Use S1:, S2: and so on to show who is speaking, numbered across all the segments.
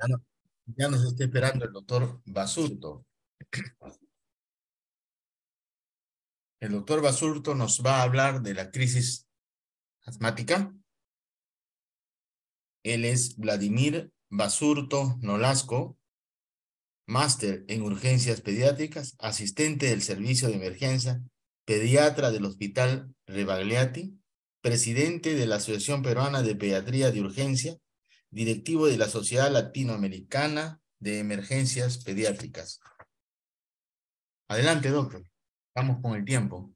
S1: Ya, ya nos está esperando el doctor Basurto. El doctor Basurto nos va a hablar de la crisis asmática. Él es Vladimir Basurto Nolasco, máster en urgencias pediátricas, asistente del servicio de emergencia, pediatra del Hospital Rebagliati, presidente de la Asociación Peruana de Pediatría de Urgencia, directivo de la Sociedad Latinoamericana de Emergencias Pediátricas. Adelante, doctor. Vamos con el tiempo.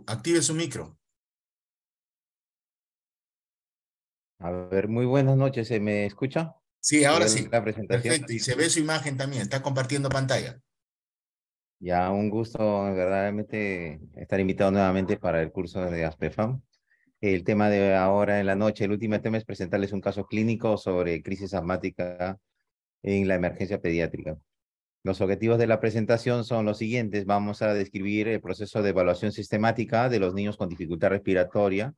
S1: Active su micro.
S2: A ver, muy buenas noches, ¿se me escucha?
S1: Sí,
S2: ¿Se
S1: ahora
S2: ve
S1: sí.
S2: la presentación?
S1: Perfecto. Y se ve su imagen también. Está compartiendo pantalla.
S2: Ya, un gusto verdaderamente estar invitado nuevamente para el curso de ASPEFAM. El tema de ahora en la noche, el último tema es presentarles un caso clínico sobre crisis asmática en la emergencia pediátrica. Los objetivos de la presentación son los siguientes. Vamos a describir el proceso de evaluación sistemática de los niños con dificultad respiratoria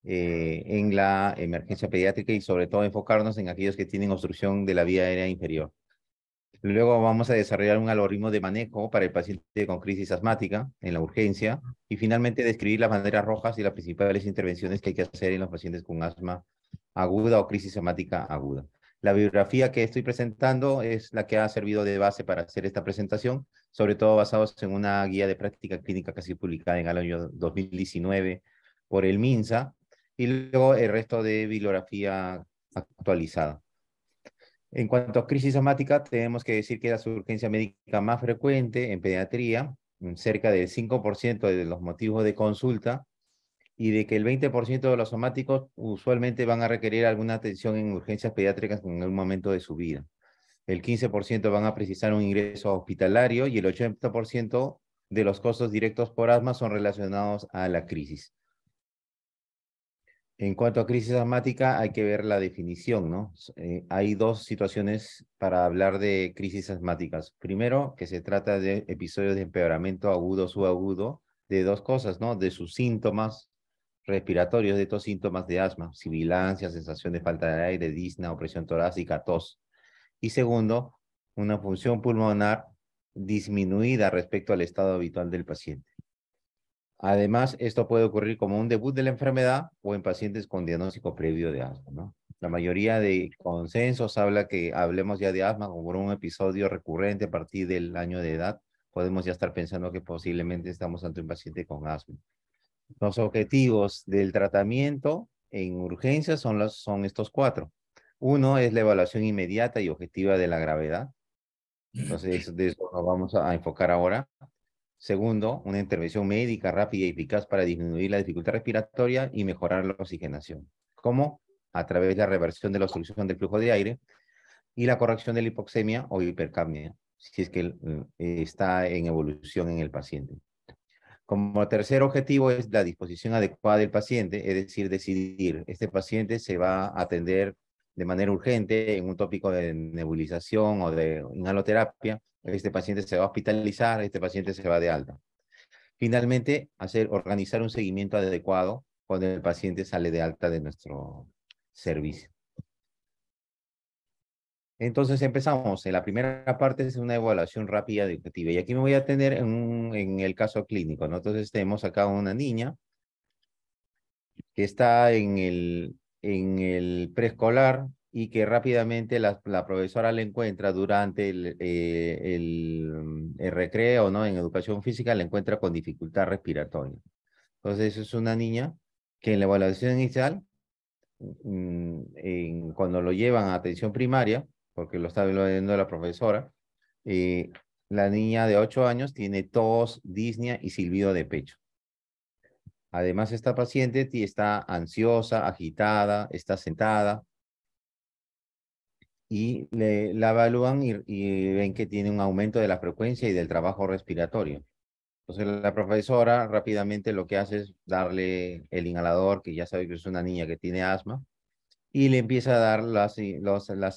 S2: en la emergencia pediátrica y sobre todo enfocarnos en aquellos que tienen obstrucción de la vía aérea inferior. Luego vamos a desarrollar un algoritmo de manejo para el paciente con crisis asmática en la urgencia y finalmente describir las banderas rojas y las principales intervenciones que hay que hacer en los pacientes con asma aguda o crisis asmática aguda. La bibliografía que estoy presentando es la que ha servido de base para hacer esta presentación, sobre todo basados en una guía de práctica clínica casi publicada en el año 2019 por el MINSA y luego el resto de bibliografía actualizada. En cuanto a crisis asmática, tenemos que decir que es la urgencia médica más frecuente en pediatría, cerca del 5% de los motivos de consulta, y de que el 20% de los somáticos usualmente van a requerir alguna atención en urgencias pediátricas en algún momento de su vida. El 15% van a precisar un ingreso hospitalario y el 80% de los costos directos por asma son relacionados a la crisis. En cuanto a crisis asmática, hay que ver la definición, ¿no? Hay dos situaciones para hablar de crisis asmáticas. Primero, que se trata de episodios de empeoramiento agudo o subagudo de dos cosas, ¿no? De sus síntomas respiratorios, de estos síntomas de asma, sibilancia, sensación de falta de aire, disnea, opresión torácica, tos. Y segundo, una función pulmonar disminuida respecto al estado habitual del paciente. Además, esto puede ocurrir como un debut de la enfermedad o en pacientes con diagnóstico previo de asma, ¿no? La mayoría de consensos habla que hablemos ya de asma como por un episodio recurrente a partir del año de edad. Podemos ya estar pensando que posiblemente estamos ante un paciente con asma. Los objetivos del tratamiento en urgencias son estos cuatro. Uno es la evaluación inmediata y objetiva de la gravedad. Entonces, de eso nos vamos a enfocar ahora. Segundo, una intervención médica rápida y eficaz para disminuir la dificultad respiratoria y mejorar la oxigenación. ¿Cómo? A través de la reversión de la obstrucción del flujo de aire y la corrección de la hipoxemia o hipercapnia, si es que está en evolución en el paciente. Como tercer objetivo es la disposición adecuada del paciente, es decir, decidir, este paciente se va a atender de manera urgente en un tópico de nebulización o de inhaloterapia, este paciente se va a hospitalizar, este paciente se va de alta. Finalmente, organizar un seguimiento adecuado cuando el paciente sale de alta de nuestro servicio. Entonces empezamos. La primera parte es una evaluación rápida de objetiva. Y aquí me voy a tener en el caso clínico, ¿no? Entonces tenemos acá una niña que está en el preescolar y que rápidamente la profesora le encuentra durante el recreo, ¿no? En educación física, le encuentra con dificultad respiratoria. Entonces es una niña que en la evaluación inicial, cuando lo llevan a atención primaria, porque lo está evaluando la profesora, eh, la niña de 8 años tiene tos, disnea y silbido de pecho. Además, esta paciente está ansiosa, agitada, está sentada y la evalúan y ven que tiene un aumento de la frecuencia y del trabajo respiratorio. Entonces, la profesora rápidamente lo que hace es darle el inhalador, que ya sabe que es una niña que tiene asma, y le empieza a dar las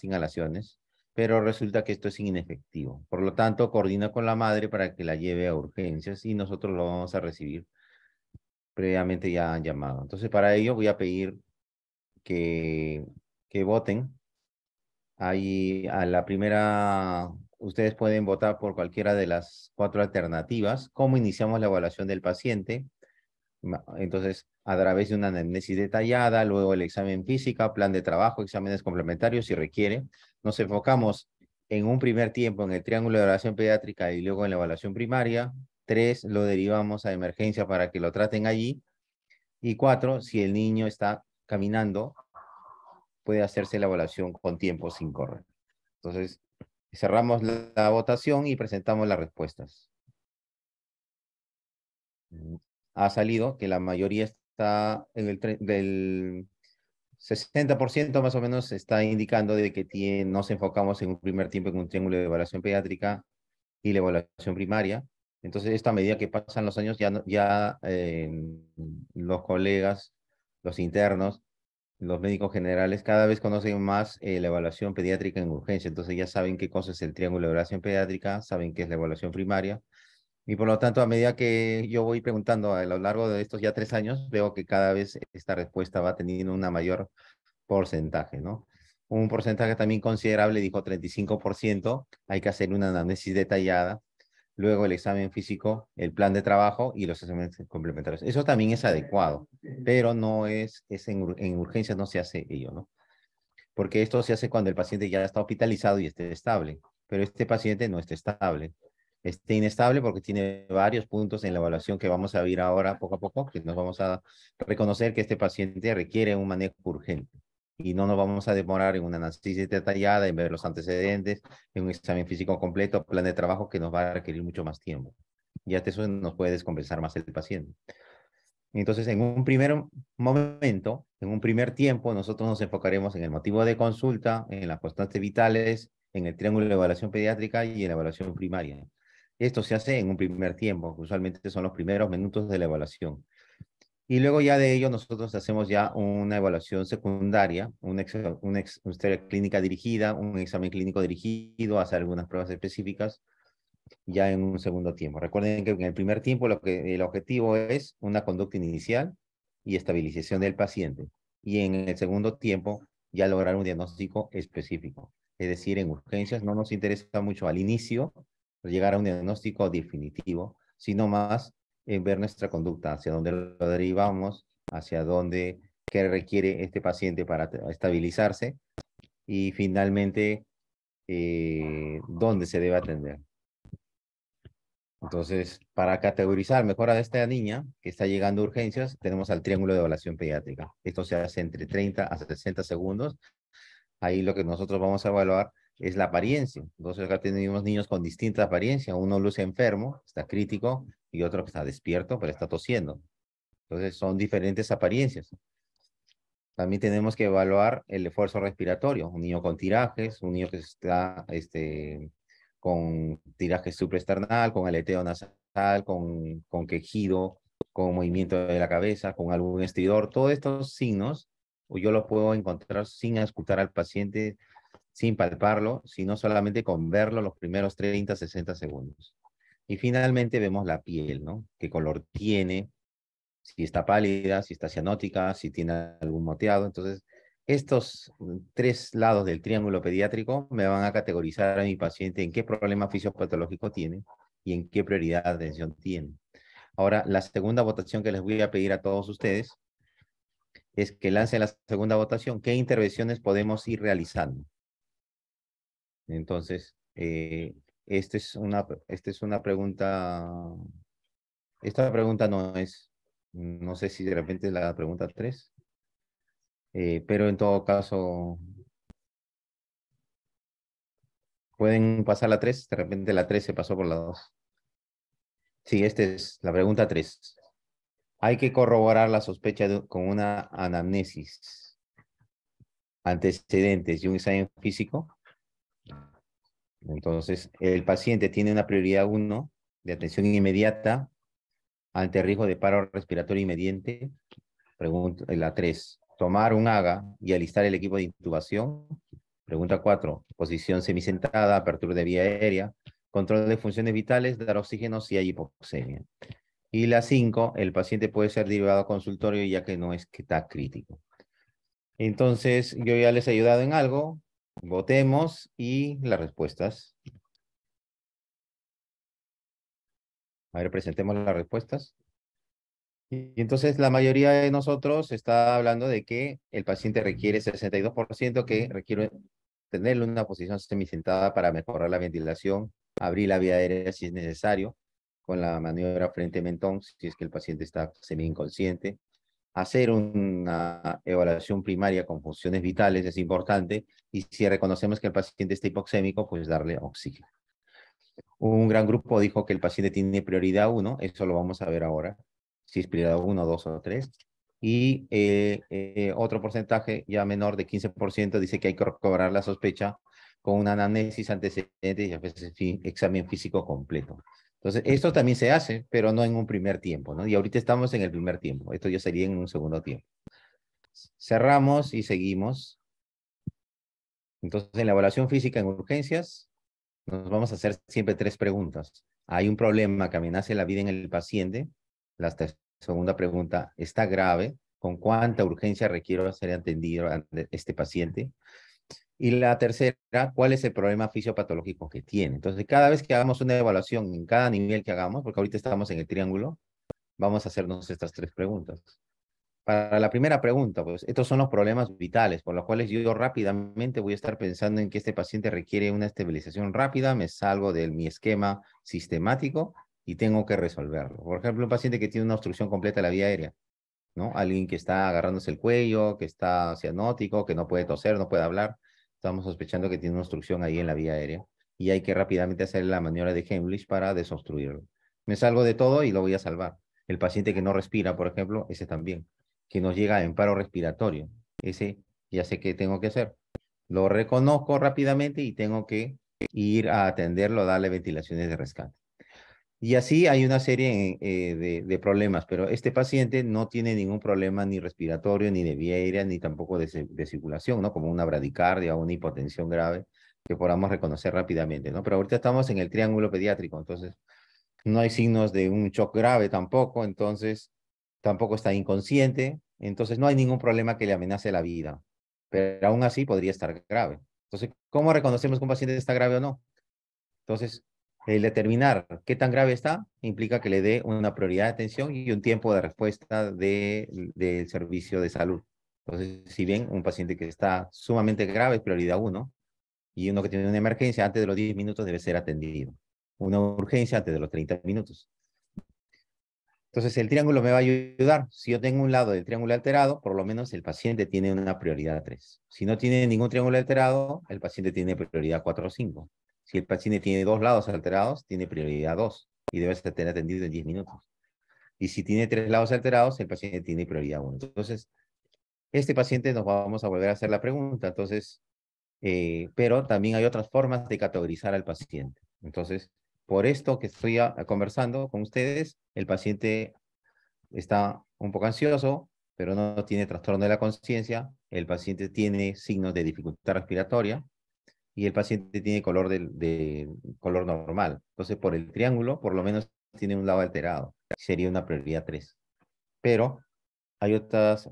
S2: inhalaciones. pero resulta que esto es inefectivo. Por lo tanto, coordina con la madre para que la lleve a urgencias y nosotros lo vamos a recibir previamente ya han llamado. Entonces, para ello voy a pedir que, que voten. Ahí a la primera, ustedes pueden votar por cualquiera de las 4 alternativas. ¿Cómo iniciamos la evaluación del paciente? Entonces, a través de una anamnesis detallada, luego el examen física, plan de trabajo, exámenes complementarios si requiere. Nos enfocamos en un primer tiempo en el triángulo de evaluación pediátrica y luego en la evaluación primaria. 3, lo derivamos a emergencia para que lo traten allí. Y 4, si el niño está caminando, puede hacerse la evaluación con tiempo sin correr. Entonces, cerramos la votación y presentamos las respuestas. Ha salido que la mayoría está en del 60% más o menos está indicando de que nos enfocamos en un primer tiempo en un triángulo de evaluación pediátrica y la evaluación primaria. Entonces, esta medida que pasan los años, los colegas, los internos, los médicos generales cada vez conocen más la evaluación pediátrica en urgencia. Entonces ya saben qué cosa es el triángulo de evaluación pediátrica, saben qué es la evaluación primaria. Y por lo tanto, a medida que yo voy preguntando a lo largo de estos ya 3 años, veo que cada vez esta respuesta va teniendo una mayor porcentaje, ¿no? Un porcentaje también considerable, dijo 35%, hay que hacer una análisis detallada, luego el examen físico, el plan de trabajo y los exámenes complementarios. Eso también es adecuado, pero no es en urgencias no se hace ello, ¿no? Porque esto se hace cuando el paciente ya está hospitalizado y esté estable, pero este paciente no está estable. Está inestable porque tiene varios puntos en la evaluación que vamos a ver ahora poco a poco, que nos vamos a reconocer que este paciente requiere un manejo urgente y no nos vamos a demorar en una análisis detallada, en ver los antecedentes, en un examen físico completo, plan de trabajo que nos va a requerir mucho más tiempo. Y hasta eso nos puede descompensar más el paciente. Entonces, en un primer momento, en un primer tiempo, nosotros nos enfocaremos en el motivo de consulta, en las constantes vitales, en el triángulo de evaluación pediátrica y en la evaluación primaria. Esto se hace en un primer tiempo, usualmente son los primeros minutos de la evaluación. Y luego ya de ello nosotros hacemos ya una evaluación secundaria, una historia clínica dirigida, un examen clínico dirigido, hacer algunas pruebas específicas ya en un segundo tiempo. Recuerden que en el primer tiempo el objetivo es una conducta inicial y estabilización del paciente. Y en el segundo tiempo ya lograr un diagnóstico específico. Es decir, en urgencias no nos interesa mucho al inicio llegar a un diagnóstico definitivo, sino más en ver nuestra conducta, hacia dónde lo derivamos, hacia dónde, qué requiere este paciente para estabilizarse y finalmente dónde se debe atender. Entonces, para categorizar mejor a esta niña que está llegando a urgencias, tenemos al triángulo de evaluación pediátrica. Esto se hace entre 30 a 60 segundos. Ahí lo que nosotros vamos a evaluar es la apariencia. Entonces, acá tenemos niños con distinta apariencia. Uno luce enfermo, está crítico, y otro que está despierto, pero está tosiendo. Entonces, son diferentes apariencias. También tenemos que evaluar el esfuerzo respiratorio. Un niño con tirajes, un niño que está con tiraje supraesternal, con aleteo nasal, con quejido, con movimiento de la cabeza, con algún estridor. Todos estos signos yo los puedo encontrar sin escuchar al paciente, sin palparlo, sino solamente con verlo los primeros 30, 60 segundos. Y finalmente vemos la piel, ¿no? ¿Qué color tiene? Si está pálida, si está cianótica, si tiene algún moteado. Entonces, estos 3 lados del triángulo pediátrico me van a categorizar a mi paciente en qué problema fisiopatológico tiene y en qué prioridad de atención tiene. Ahora, la segunda votación que les voy a pedir a todos ustedes es que lancen la segunda votación. ¿Qué intervenciones podemos ir realizando? Entonces, esta es una pregunta. Esta pregunta no sé si de repente es la pregunta 3. Pero en todo caso, pueden pasar la 3. De repente la 3 se pasó por la 2. Sí, esta es la pregunta 3. Hay que corroborar la sospecha con una anamnesis, antecedentes y un examen físico. Entonces, el paciente tiene una prioridad 1 de atención inmediata ante riesgo de paro respiratorio inmediate. Pregunta, la 3. Tomar un AGA y alistar el equipo de intubación. Pregunta 4. Posición semisentada, apertura de vía aérea, control de funciones vitales, dar oxígeno si hay hipoxemia. Y la 5, el paciente puede ser derivado a consultorio ya que no es que está crítico. Entonces, yo ya les he ayudado en algo. Votemos y las respuestas. A ver, presentemos las respuestas. Y entonces la mayoría de nosotros está hablando de que el paciente requiere 62%, que requiere tenerle una posición semisentada para mejorar la ventilación, abrir la vía aérea si es necesario, con la maniobra frente-mentón, si es que el paciente está semi-inconsciente. Hacer una evaluación primaria con funciones vitales es importante, y si reconocemos que el paciente está hipoxémico, pues darle oxígeno. Un gran grupo dijo que el paciente tiene prioridad 1, eso lo vamos a ver ahora, si es prioridad 1, 2 o 3. Y otro porcentaje ya menor de 15% dice que hay que cobrar la sospecha con una anamnesis, antecedentes y a veces examen físico completo. Entonces, esto también se hace, pero no en un primer tiempo, ¿no? Y ahorita estamos en el primer tiempo. Esto ya sería en un segundo tiempo. Cerramos y seguimos. Entonces, en la evaluación física en urgencias, nos vamos a hacer siempre 3 preguntas. ¿Hay un problema que amenace la vida en el paciente? La segunda pregunta, ¿está grave? ¿Con cuánta urgencia requiero ser atendido a este paciente? Y la tercera, ¿cuál es el problema fisiopatológico que tiene? Entonces, cada vez que hagamos una evaluación en cada nivel que hagamos, porque ahorita estamos en el triángulo, vamos a hacernos estas 3 preguntas. Para la primera pregunta, pues estos son los problemas vitales, por los cuales yo rápidamente voy a estar pensando en que este paciente requiere una estabilización rápida, me salgo de mi esquema sistemático y tengo que resolverlo. Por ejemplo, un paciente que tiene una obstrucción completa de la vía aérea, ¿no? Alguien que está agarrándose el cuello, que está cianótico, que no puede toser, no puede hablar. Estamos sospechando que tiene una obstrucción ahí en la vía aérea y hay que rápidamente hacer la maniobra de Heimlich para desobstruirlo. Me salgo de todo y lo voy a salvar. El paciente que no respira, por ejemplo, ese también, que nos llega en paro respiratorio, ese ya sé qué tengo que hacer. Lo reconozco rápidamente y tengo que ir a atenderlo, darle ventilaciones de rescate. Y así hay una serie de problemas, pero este paciente no tiene ningún problema ni respiratorio, ni de vía aérea, ni tampoco de circulación, ¿no? Como una bradicardia o una hipotensión grave que podamos reconocer rápidamente, ¿no? Pero ahorita estamos en el triángulo pediátrico, entonces no hay signos de un shock grave tampoco, entonces tampoco está inconsciente, entonces no hay ningún problema que le amenace la vida, pero aún así podría estar grave. Entonces, ¿cómo reconocemos que un paciente está grave o no? Entonces, el determinar qué tan grave está implica que le dé una prioridad de atención y un tiempo de respuesta del servicio de salud. Entonces, si bien un paciente que está sumamente grave es prioridad 1 y uno que tiene una emergencia antes de los 10 minutos debe ser atendido. Una urgencia antes de los 30 minutos. Entonces, el triángulo me va a ayudar. Si yo tengo un lado del triángulo alterado, por lo menos el paciente tiene una prioridad 3. Si no tiene ningún triángulo alterado, el paciente tiene prioridad 4 o 5. Si el paciente tiene 2 lados alterados, tiene prioridad 2 y debe ser atendido en 10 minutos. Y si tiene 3 lados alterados, el paciente tiene prioridad 1. Entonces, este paciente nos vamos a volver a hacer la pregunta. Entonces, pero también hay otras formas de categorizar al paciente. Entonces, por esto que estoy conversando con ustedes, el paciente está un poco ansioso, pero no tiene trastorno de la conciencia, el paciente tiene signos de dificultad respiratoria y el paciente tiene color de color normal. Entonces, por el triángulo, por lo menos tiene un lado alterado. Sería una prioridad 3. Pero hay otros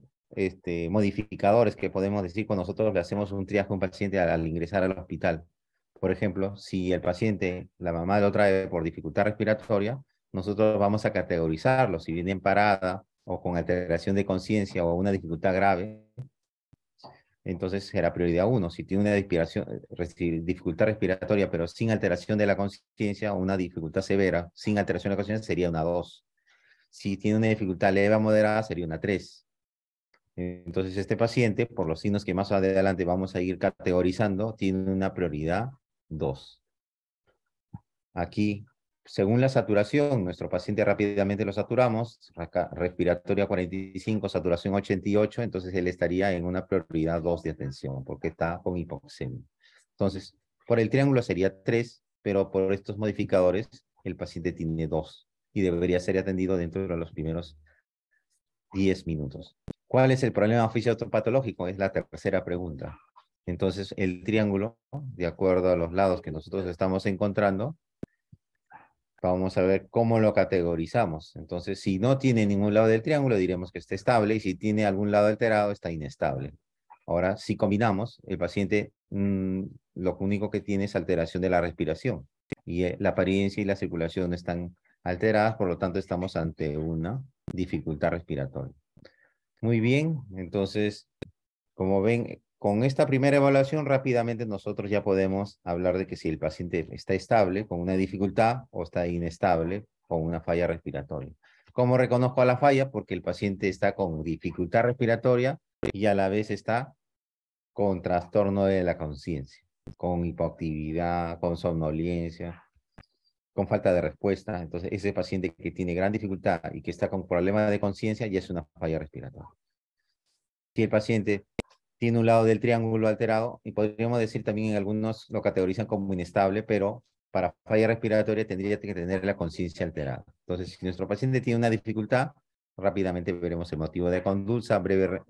S2: modificadores que podemos decir cuando nosotros le hacemos un triaje a un paciente al ingresar al hospital. Por ejemplo, si el paciente, la mamá lo trae por dificultad respiratoria, nosotros vamos a categorizarlo. Si viene en parada o con alteración de conciencia o una dificultad grave, entonces será prioridad 1. Si tiene una dificultad respiratoria pero sin alteración de la conciencia o una dificultad severa sin alteración de la conciencia, sería una 2. Si tiene una dificultad leve a moderada, sería una 3. Entonces, este paciente, por los signos que más adelante vamos a ir categorizando, tiene una prioridad 2. Aquí, según la saturación, nuestro paciente rápidamente lo saturamos, respiratoria 45, saturación 88, entonces él estaría en una prioridad 2 de atención, porque está con hipoxemia. Entonces, por el triángulo sería 3, pero por estos modificadores, el paciente tiene 2 y debería ser atendido dentro de los primeros 10 minutos. ¿Cuál es el problema fisiopatológico? Es la tercera pregunta. Entonces, el triángulo, de acuerdo a los lados que nosotros estamos encontrando, vamos a ver cómo lo categorizamos. Entonces, si no tiene ningún lado del triángulo, diremos que está estable, y si tiene algún lado alterado, está inestable. Ahora, si combinamos, el paciente lo único que tiene es alteración de la respiración, y la apariencia y la circulación están alteradas, por lo tanto, estamos ante una dificultad respiratoria. Muy bien, entonces, como ven, con esta primera evaluación rápidamente nosotros ya podemos hablar de que si el paciente está estable con una dificultad o está inestable con una falla respiratoria. ¿Cómo reconozco a la falla? Porque el paciente está con dificultad respiratoria y a la vez está con trastorno de la conciencia, con hipoactividad, con somnolencia, con falta de respuesta. Entonces, ese paciente que tiene gran dificultad y que está con problema de conciencia ya es una falla respiratoria. Si el paciente tiene un lado del triángulo alterado, y podríamos decir también en algunos lo categorizan como inestable, pero para falla respiratoria tendría que tener la conciencia alterada. Entonces, si nuestro paciente tiene una dificultad, rápidamente veremos el motivo de conducta, breve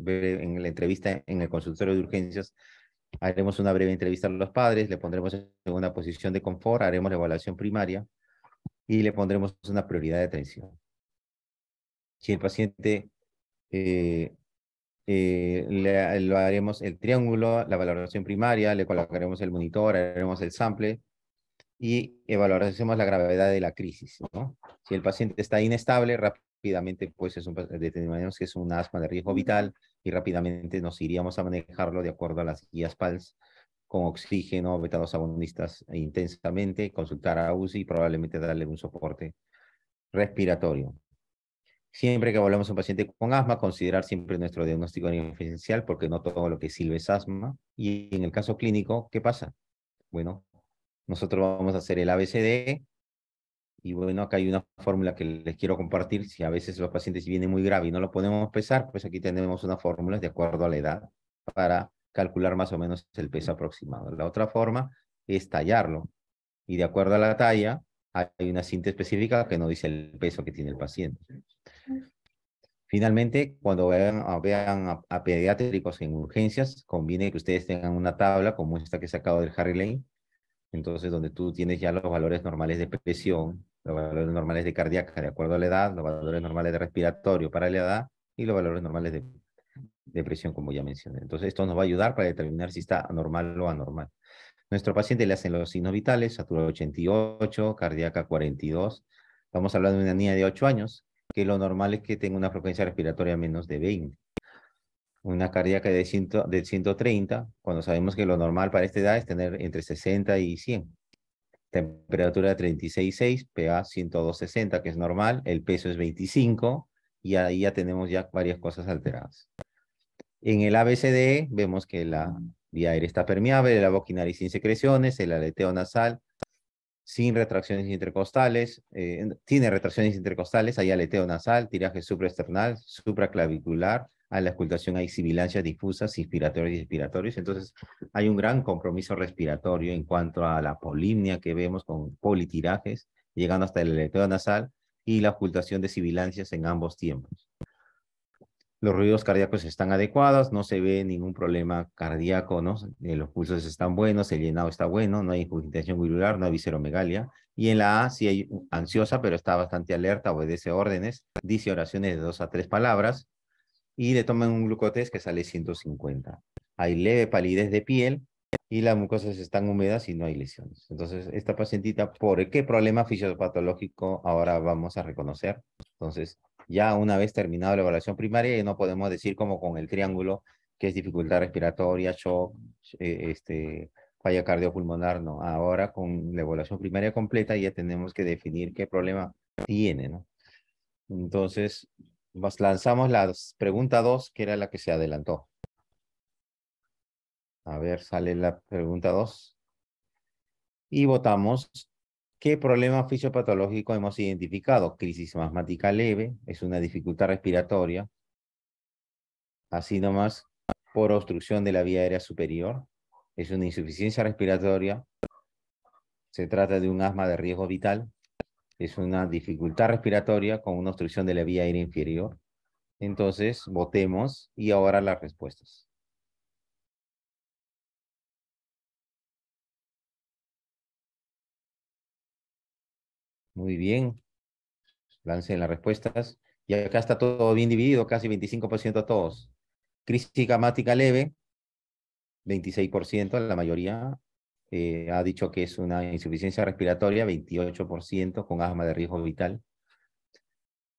S2: en la entrevista en el consultorio de urgencias, haremos una breve entrevista a los padres, le pondremos en una posición de confort, haremos la evaluación primaria y le pondremos una prioridad de atención. Si el paciente lo haremos el triángulo, la valoración primaria, le colocaremos el monitor, haremos el sample y evaluaremos la gravedad de la crisis, ¿no? Si el paciente está inestable, rápidamente pues determinamos que es un asma de riesgo vital y rápidamente nos iríamos a manejarlo de acuerdo a las guías PALS con oxígeno, beta-2 agonistas intensamente, consultar a UCI y probablemente darle un soporte respiratorio. Siempre que evaluamos a un paciente con asma, considerar siempre nuestro diagnóstico diferencial, porque no todo lo que sirve es asma. Y en el caso clínico, ¿qué pasa? Bueno, nosotros vamos a hacer el ABCD, y bueno, acá hay una fórmula que les quiero compartir. Si a veces los pacientes vienen muy grave y no lo podemos pesar, pues aquí tenemos una fórmula de acuerdo a la edad para calcular más o menos el peso aproximado. La otra forma es tallarlo, y de acuerdo a la talla, hay una cinta específica que nos dice el peso que tiene el paciente. Finalmente, cuando vean a pediátricos en urgencias, conviene que ustedes tengan una tabla como esta que he sacado del Harry Lane, entonces donde tú tienes ya los valores normales de presión, los valores normales de cardíaca de acuerdo a la edad, los valores normales de respiratorio para la edad y los valores normales de presión, como ya mencioné. Entonces, esto nos va a ayudar para determinar si está normal o anormal. Nuestro paciente le hacen los signos vitales, satura 88, cardíaca 42. Estamos hablando de una niña de 8 años, que lo normal es que tenga una frecuencia respiratoria menos de 20. Una cardíaca de 130, cuando sabemos que lo normal para esta edad es tener entre 60 y 100. Temperatura de 36,6, pH 102,60, que es normal, el peso es 25, y ahí ya tenemos ya varias cosas alteradas. En el ABCD vemos que la vía aérea está permeable, la boca y nariz sin secreciones, el aleteo nasal sin retracciones intercostales, tiene retracciones intercostales, hay aleteo nasal, tiraje supraesternal, supraclavicular, a la auscultación hay sibilancias difusas, inspiratorios y expiratorios. Entonces hay un gran compromiso respiratorio en cuanto a la polimnia que vemos con politirajes, llegando hasta el aleteo nasal, y la auscultación de sibilancias en ambos tiempos. Los ruidos cardíacos están adecuados, no se ve ningún problema cardíaco, ¿no? Los pulsos están buenos, el llenado está bueno, no hay ingurgitación glandular, no hay visceromegalia. Y en la A sí hay ansiosa, pero está bastante alerta, obedece órdenes, dice oraciones de 2 a 3 palabras, y le toman un glucotest que sale 150. Hay leve palidez de piel y las mucosas están húmedas y no hay lesiones. Entonces, esta pacientita, ¿por qué problema fisiopatológico ahora vamos a reconocer? Entonces, ya una vez terminado la evaluación primaria, ya no podemos decir como con el triángulo, que es dificultad respiratoria, shock, falla cardiopulmonar, no. Ahora con la evaluación primaria completa ya tenemos que definir qué problema tiene, ¿no? Entonces, nos lanzamos la pregunta 2, que era la que se adelantó. A ver, sale la pregunta 2. Y votamos. ¿Qué problema fisiopatológico hemos identificado? Crisis asmática leve, es una dificultad respiratoria, así nomás, por obstrucción de la vía aérea superior, es una insuficiencia respiratoria, se trata de un asma de riesgo vital, es una dificultad respiratoria con una obstrucción de la vía aérea inferior. Entonces, votemos y ahora las respuestas. Muy bien. Lancen las respuestas. Y acá está todo bien dividido, casi 25% todos. Crisis gamática leve, 26%, la mayoría ha dicho que es una insuficiencia respiratoria, 28% con asma de riesgo vital.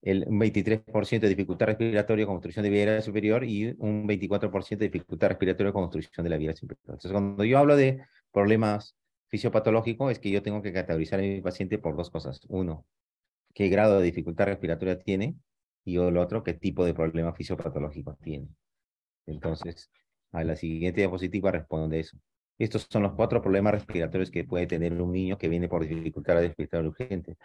S2: Un 23% de dificultad respiratoria con obstrucción de vía aérea superior y un 24% de dificultad respiratoria con obstrucción de la vía aérea superior. Entonces, cuando yo hablo de problemas fisiopatológicos, es que yo tengo que categorizar a mi paciente por dos cosas. Uno, qué grado de dificultad respiratoria tiene, y lo otro, qué tipo de problema fisiopatológico tiene. Entonces, a la siguiente diapositiva responde eso. Estos son los 4 problemas respiratorios que puede tener un niño que viene por dificultad respiratoria urgente.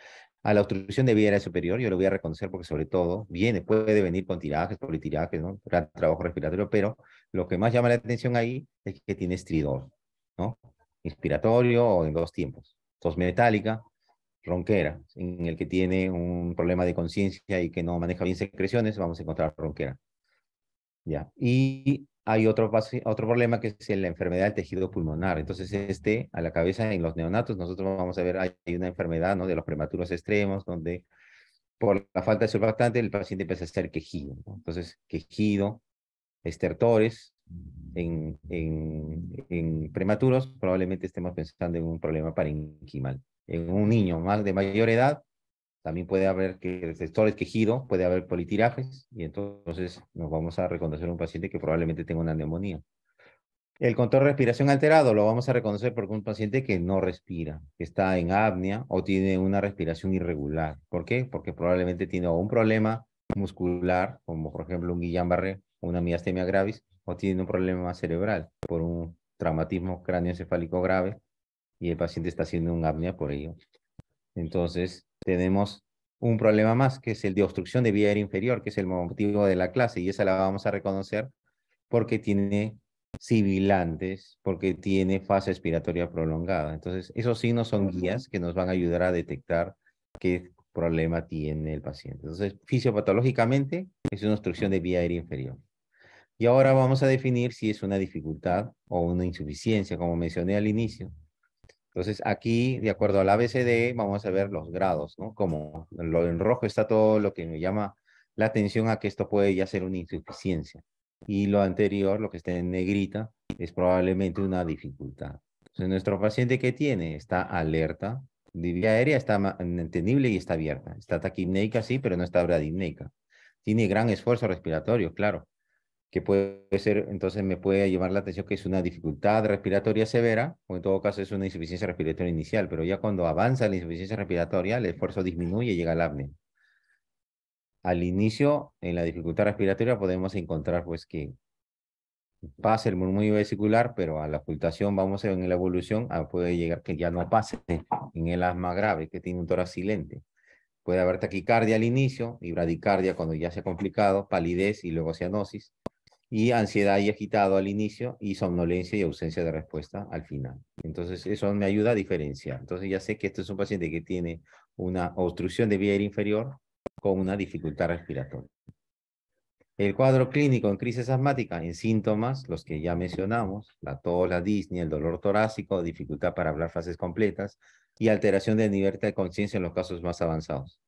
S2: A la obstrucción de vía aérea superior, yo lo voy a reconocer porque sobre todo puede venir con tirajes, politirajes, ¿no? Gran trabajo respiratorio, pero lo que más llama la atención ahí es que tiene estridor, ¿no? Inspiratorio o en 2 tiempos. Tos metálica, ronquera, en el que tiene un problema de conciencia y que no maneja bien secreciones, vamos a encontrar ronquera. Ya. Y hay otro problema que es la enfermedad del tejido pulmonar. Entonces, a la cabeza en los neonatos, nosotros vamos a ver, hay una enfermedad, ¿no? De los prematuros extremos, donde por la falta de surfactante el paciente empieza a hacer quejido, ¿no? Entonces, quejido, estertores, en prematuros, probablemente estemos pensando en un problema parenquimal. En un niño más de mayor edad, también puede haber estertores, quejido, puede haber politirajes, y entonces nos vamos a reconocer un paciente que probablemente tenga una neumonía. El control de respiración alterado lo vamos a reconocer porque un paciente que no respira, que está en apnea o tiene una respiración irregular. ¿Por qué? Porque probablemente tiene un problema muscular, como por ejemplo un Guillain-Barré, una miastenia gravis, o tiene un problema cerebral por un traumatismo cráneoencefálico grave y el paciente está haciendo un apnea por ello. Entonces, tenemos un problema más, que es el de obstrucción de vía aérea inferior, que es el motivo de la clase, y esa la vamos a reconocer porque tiene sibilantes, porque tiene fase expiratoria prolongada. Entonces, esos signos son guías que nos van a ayudar a detectar qué problema tiene el paciente. Entonces, fisiopatológicamente es una obstrucción de vía aérea inferior. Y ahora vamos a definir si es una dificultad o una insuficiencia, como mencioné al inicio. Entonces, aquí, de acuerdo al ABCD, vamos a ver los grados, ¿no? Como en rojo está todo lo que me llama la atención a que esto puede ya ser una insuficiencia. Y lo anterior, lo que está en negrita, es probablemente una dificultad. Entonces, nuestro paciente, ¿qué tiene? Está alerta, de vía aérea está entendible y está abierta. Está taquipneica, sí, pero no está bradipneica. Tiene gran esfuerzo respiratorio, claro, que puede ser, entonces me puede llamar la atención que es una dificultad respiratoria severa, o en todo caso es una insuficiencia respiratoria inicial, pero ya cuando avanza la insuficiencia respiratoria, el esfuerzo disminuye y llega al apnea. Al inicio, en la dificultad respiratoria, podemos encontrar pues que pasa el murmullo vesicular, pero a la ocultación, vamos a ver en la evolución, puede llegar que ya no pase en el asma grave, que tiene un tórax silente. Puede haber taquicardia al inicio y bradicardia cuando ya se ha complicado, palidez y luego cianosis, y ansiedad y agitado al inicio, y somnolencia y ausencia de respuesta al final. Entonces, eso me ayuda a diferenciar. Entonces, ya sé que este es un paciente que tiene una obstrucción de vía aérea inferior con una dificultad respiratoria. El cuadro clínico en crisis asmática, en síntomas, los que ya mencionamos, la tos, la disnea, el dolor torácico, dificultad para hablar frases completas y alteración del nivel de conciencia en los casos más avanzados.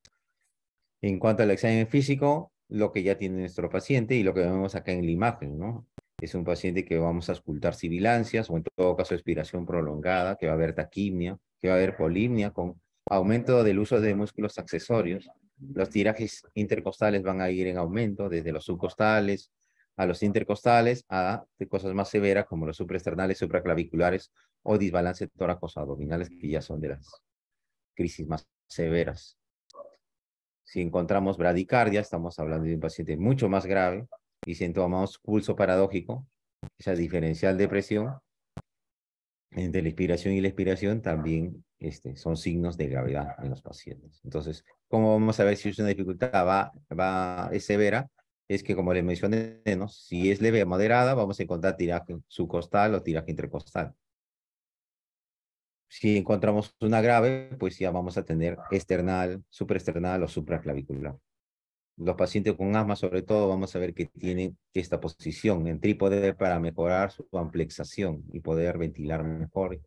S2: En cuanto al examen físico, lo que ya tiene nuestro paciente y lo que vemos acá en la imagen, ¿no? Es un paciente que vamos a auscultar sibilancias o en todo caso expiración prolongada, que va a haber taquimia, que va a haber polimnia con aumento del uso de músculos accesorios. Los tirajes intercostales van a ir en aumento desde los subcostales a los intercostales a cosas más severas como los supraesternales, supraclaviculares o disbalance tórax abdominales, que ya son de las crisis más severas. Si encontramos bradicardia, estamos hablando de un paciente mucho más grave. Y si tomamos pulso paradójico, esa diferencial de presión entre la inspiración y la expiración, también son signos de gravedad en los pacientes. Entonces, ¿cómo vamos a ver si es una dificultad es severa? Es que, como les mencioné, ¿no? Si es leve o moderada, vamos a encontrar tiraje subcostal o tiraje intercostal. Si encontramos una grave, pues ya vamos a tener external, supraesternal o supraclavicular. Los pacientes con asma, sobre todo, vamos a ver que tienen esta posición en trípode para mejorar su amplexación y poder ventilar mejor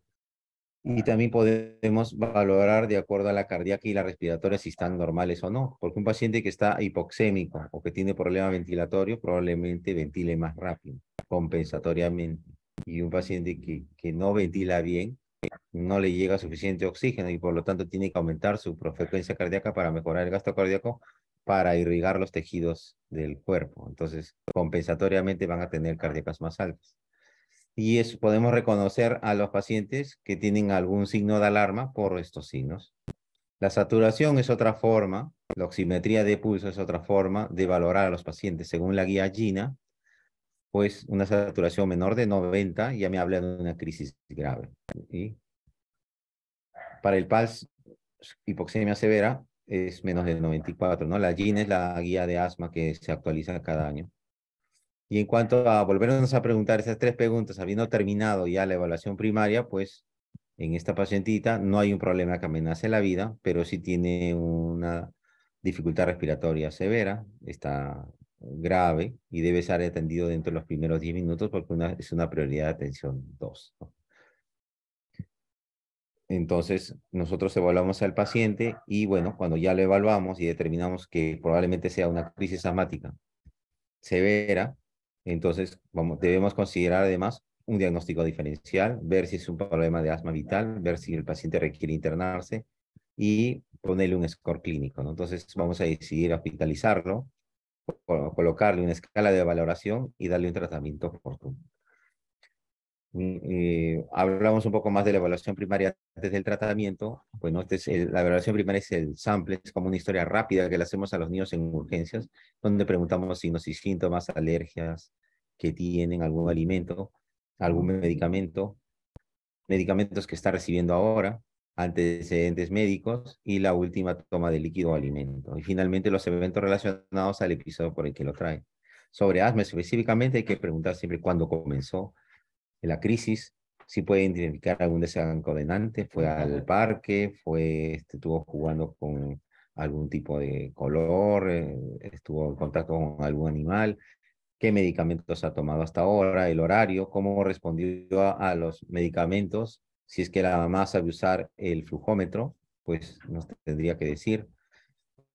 S2: Y también podemos valorar de acuerdo a la cardíaca y la respiratoria si están normales o no, porque un paciente que está hipoxémico o que tiene problema ventilatorio probablemente ventile más rápido, compensatoriamente. Y un paciente que no ventila bien, no le llega suficiente oxígeno y por lo tanto tiene que aumentar su frecuencia cardíaca para mejorar el gasto cardíaco para irrigar los tejidos del cuerpo. Entonces, compensatoriamente van a tener cardíacas más altas. Y podemos reconocer a los pacientes que tienen algún signo de alarma por estos signos. La saturación es otra forma, la oximetría de pulso es otra forma de valorar a los pacientes. Según la guía GINA, pues una saturación menor de 90 ya me habla de una crisis grave. ¿Sí? Para el PALS, hipoxemia severa, es menos de 94, ¿no? La GINA es la guía de asma que se actualiza cada año. Y en cuanto a volvernos a preguntar esas tres preguntas, habiendo terminado ya la evaluación primaria, pues en esta pacientita no hay un problema que amenace la vida, pero sí tiene una dificultad respiratoria severa, está grave y debe ser atendido dentro de los primeros 10 minutos porque es una prioridad de atención 2, ¿no? Entonces, nosotros evaluamos al paciente y bueno, cuando ya lo evaluamos y determinamos que probablemente sea una crisis asmática severa, entonces debemos considerar además un diagnóstico diferencial, ver si es un problema de asma vital, ver si el paciente requiere internarse y ponerle un score clínico, ¿no? Entonces vamos a decidir hospitalizarlo, colocarle una escala de valoración y darle un tratamiento oportuno. Hablamos un poco más de la evaluación primaria antes del tratamiento. Bueno, la evaluación primaria es el sample, es como una historia rápida que le hacemos a los niños en urgencias, donde preguntamos signos y síntomas, alergias que tienen, algún alimento, algún medicamento, medicamentos que está recibiendo ahora, antecedentes médicos y la última toma de líquido o alimento. Y finalmente los eventos relacionados al episodio por el que lo trae. Sobre asma específicamente hay que preguntar siempre cuándo comenzó la crisis, si puede identificar algún desencadenante, fue al parque, estuvo jugando con algún tipo de color, estuvo en contacto con algún animal, qué medicamentos ha tomado hasta ahora, el horario, cómo respondió a los medicamentos, si es que la mamá sabe usar el flujómetro, pues nos tendría que decir.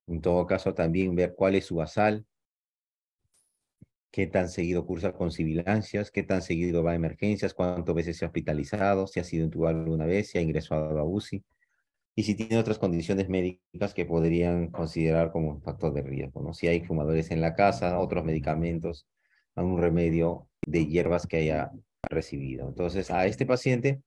S2: En todo caso, también ver cuál es su basal, qué tan seguido cursa con sibilancias, qué tan seguido va a emergencias, cuántas veces se ha hospitalizado, si ha sido intubado alguna vez, si ha ingresado a UCI, y si tiene otras condiciones médicas que podrían considerar como un factor de riesgo, ¿no? Si hay fumadores en la casa, otros medicamentos, algún remedio de hierbas que haya recibido. Entonces, a este paciente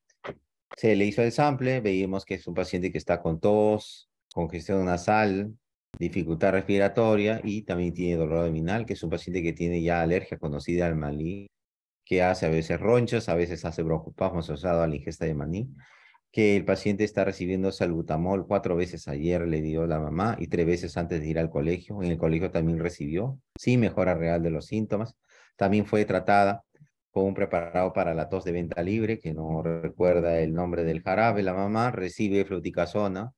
S2: se le hizo el sample, veíamos que es un paciente que está con tos, congestión nasal, dificultad respiratoria y también tiene dolor abdominal, que es un paciente que tiene ya alergia conocida al maní, que hace a veces ronchas, a veces hace broncoespasmo asociado a la ingesta de maní, que el paciente está recibiendo salbutamol 4 veces ayer, le dio la mamá, y 3 veces antes de ir al colegio. En el colegio también recibió, sí, mejora real de los síntomas. También fue tratada con un preparado para la tos de venta libre, que no recuerda el nombre del jarabe. La mamá recibe fluticasona,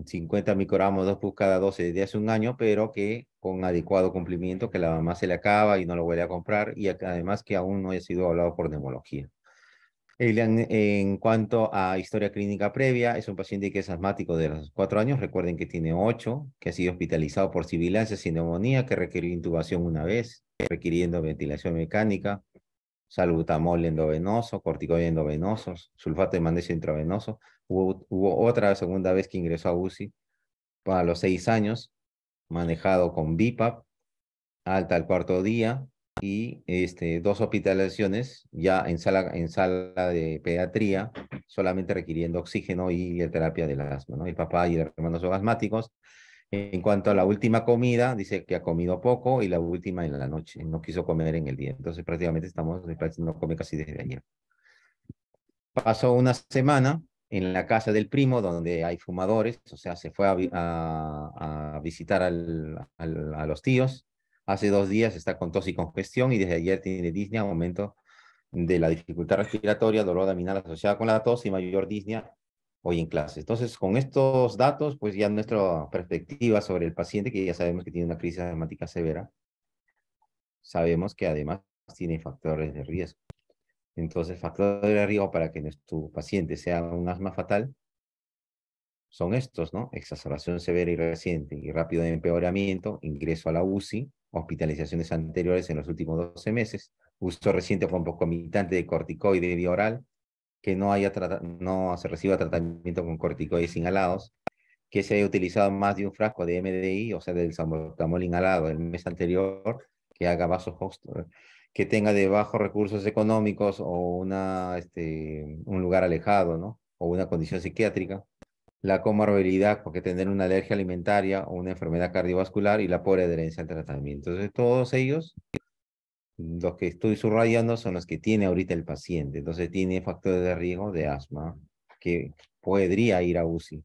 S2: 50 microgramos, 2 por cada 12 desde hace un año, pero que con adecuado cumplimiento, que la mamá se le acaba y no lo vuelve a comprar, y además que aún no ha sido hablado por neumología. En cuanto a historia clínica previa, es un paciente que es asmático de los 4 años. Recuerden que tiene 8, que ha sido hospitalizado por sibilancias y neumonía, que requirió intubación una vez, requiriendo ventilación mecánica, salbutamol endovenoso, corticoide endovenosos, sulfato de magnesio intravenoso. Hubo otra segunda vez que ingresó a UCI para los 6 años, manejado con BiPAP, alta al cuarto día y 2 hospitalizaciones ya en sala de pediatría, solamente requiriendo oxígeno y terapia del asma, ¿no? El papá y el hermano son asmáticos. En cuanto a la última comida, dice que ha comido poco y la última en la noche, no quiso comer en el día. Entonces prácticamente no come casi desde ayer. Pasó una semana en la casa del primo donde hay fumadores, o sea, se fue a visitar a los tíos. Hace 2 días está con tos y congestión y desde ayer tiene disnea, aumento de la dificultad respiratoria, dolor abdominal asociado con la tos y mayor disnea hoy en clase. Entonces, con estos datos, pues ya nuestra perspectiva sobre el paciente, que ya sabemos que tiene una crisis asmática severa, sabemos que además tiene factores de riesgo. Entonces, factores de riesgo para que tu paciente sea un asma fatal son estos, ¿no? Exacerbación severa y reciente y rápido empeoramiento, ingreso a la UCI, hospitalizaciones anteriores en los últimos 12 meses, uso reciente o concomitante de corticoide vía oral, que no se reciba tratamiento con corticoides inhalados, que se haya utilizado más de un frasco de MDI, o sea, del salbutamol inhalado el mes anterior, que haga que tenga de bajos recursos económicos o un lugar alejado, ¿no? O una condición psiquiátrica, la comorbilidad, porque tener una alergia alimentaria o una enfermedad cardiovascular y la pobre adherencia al tratamiento. Entonces, todos ellos, los que estoy subrayando, son los que tiene ahorita el paciente. Entonces, tiene factores de riesgo de asma que podría ir a UCI.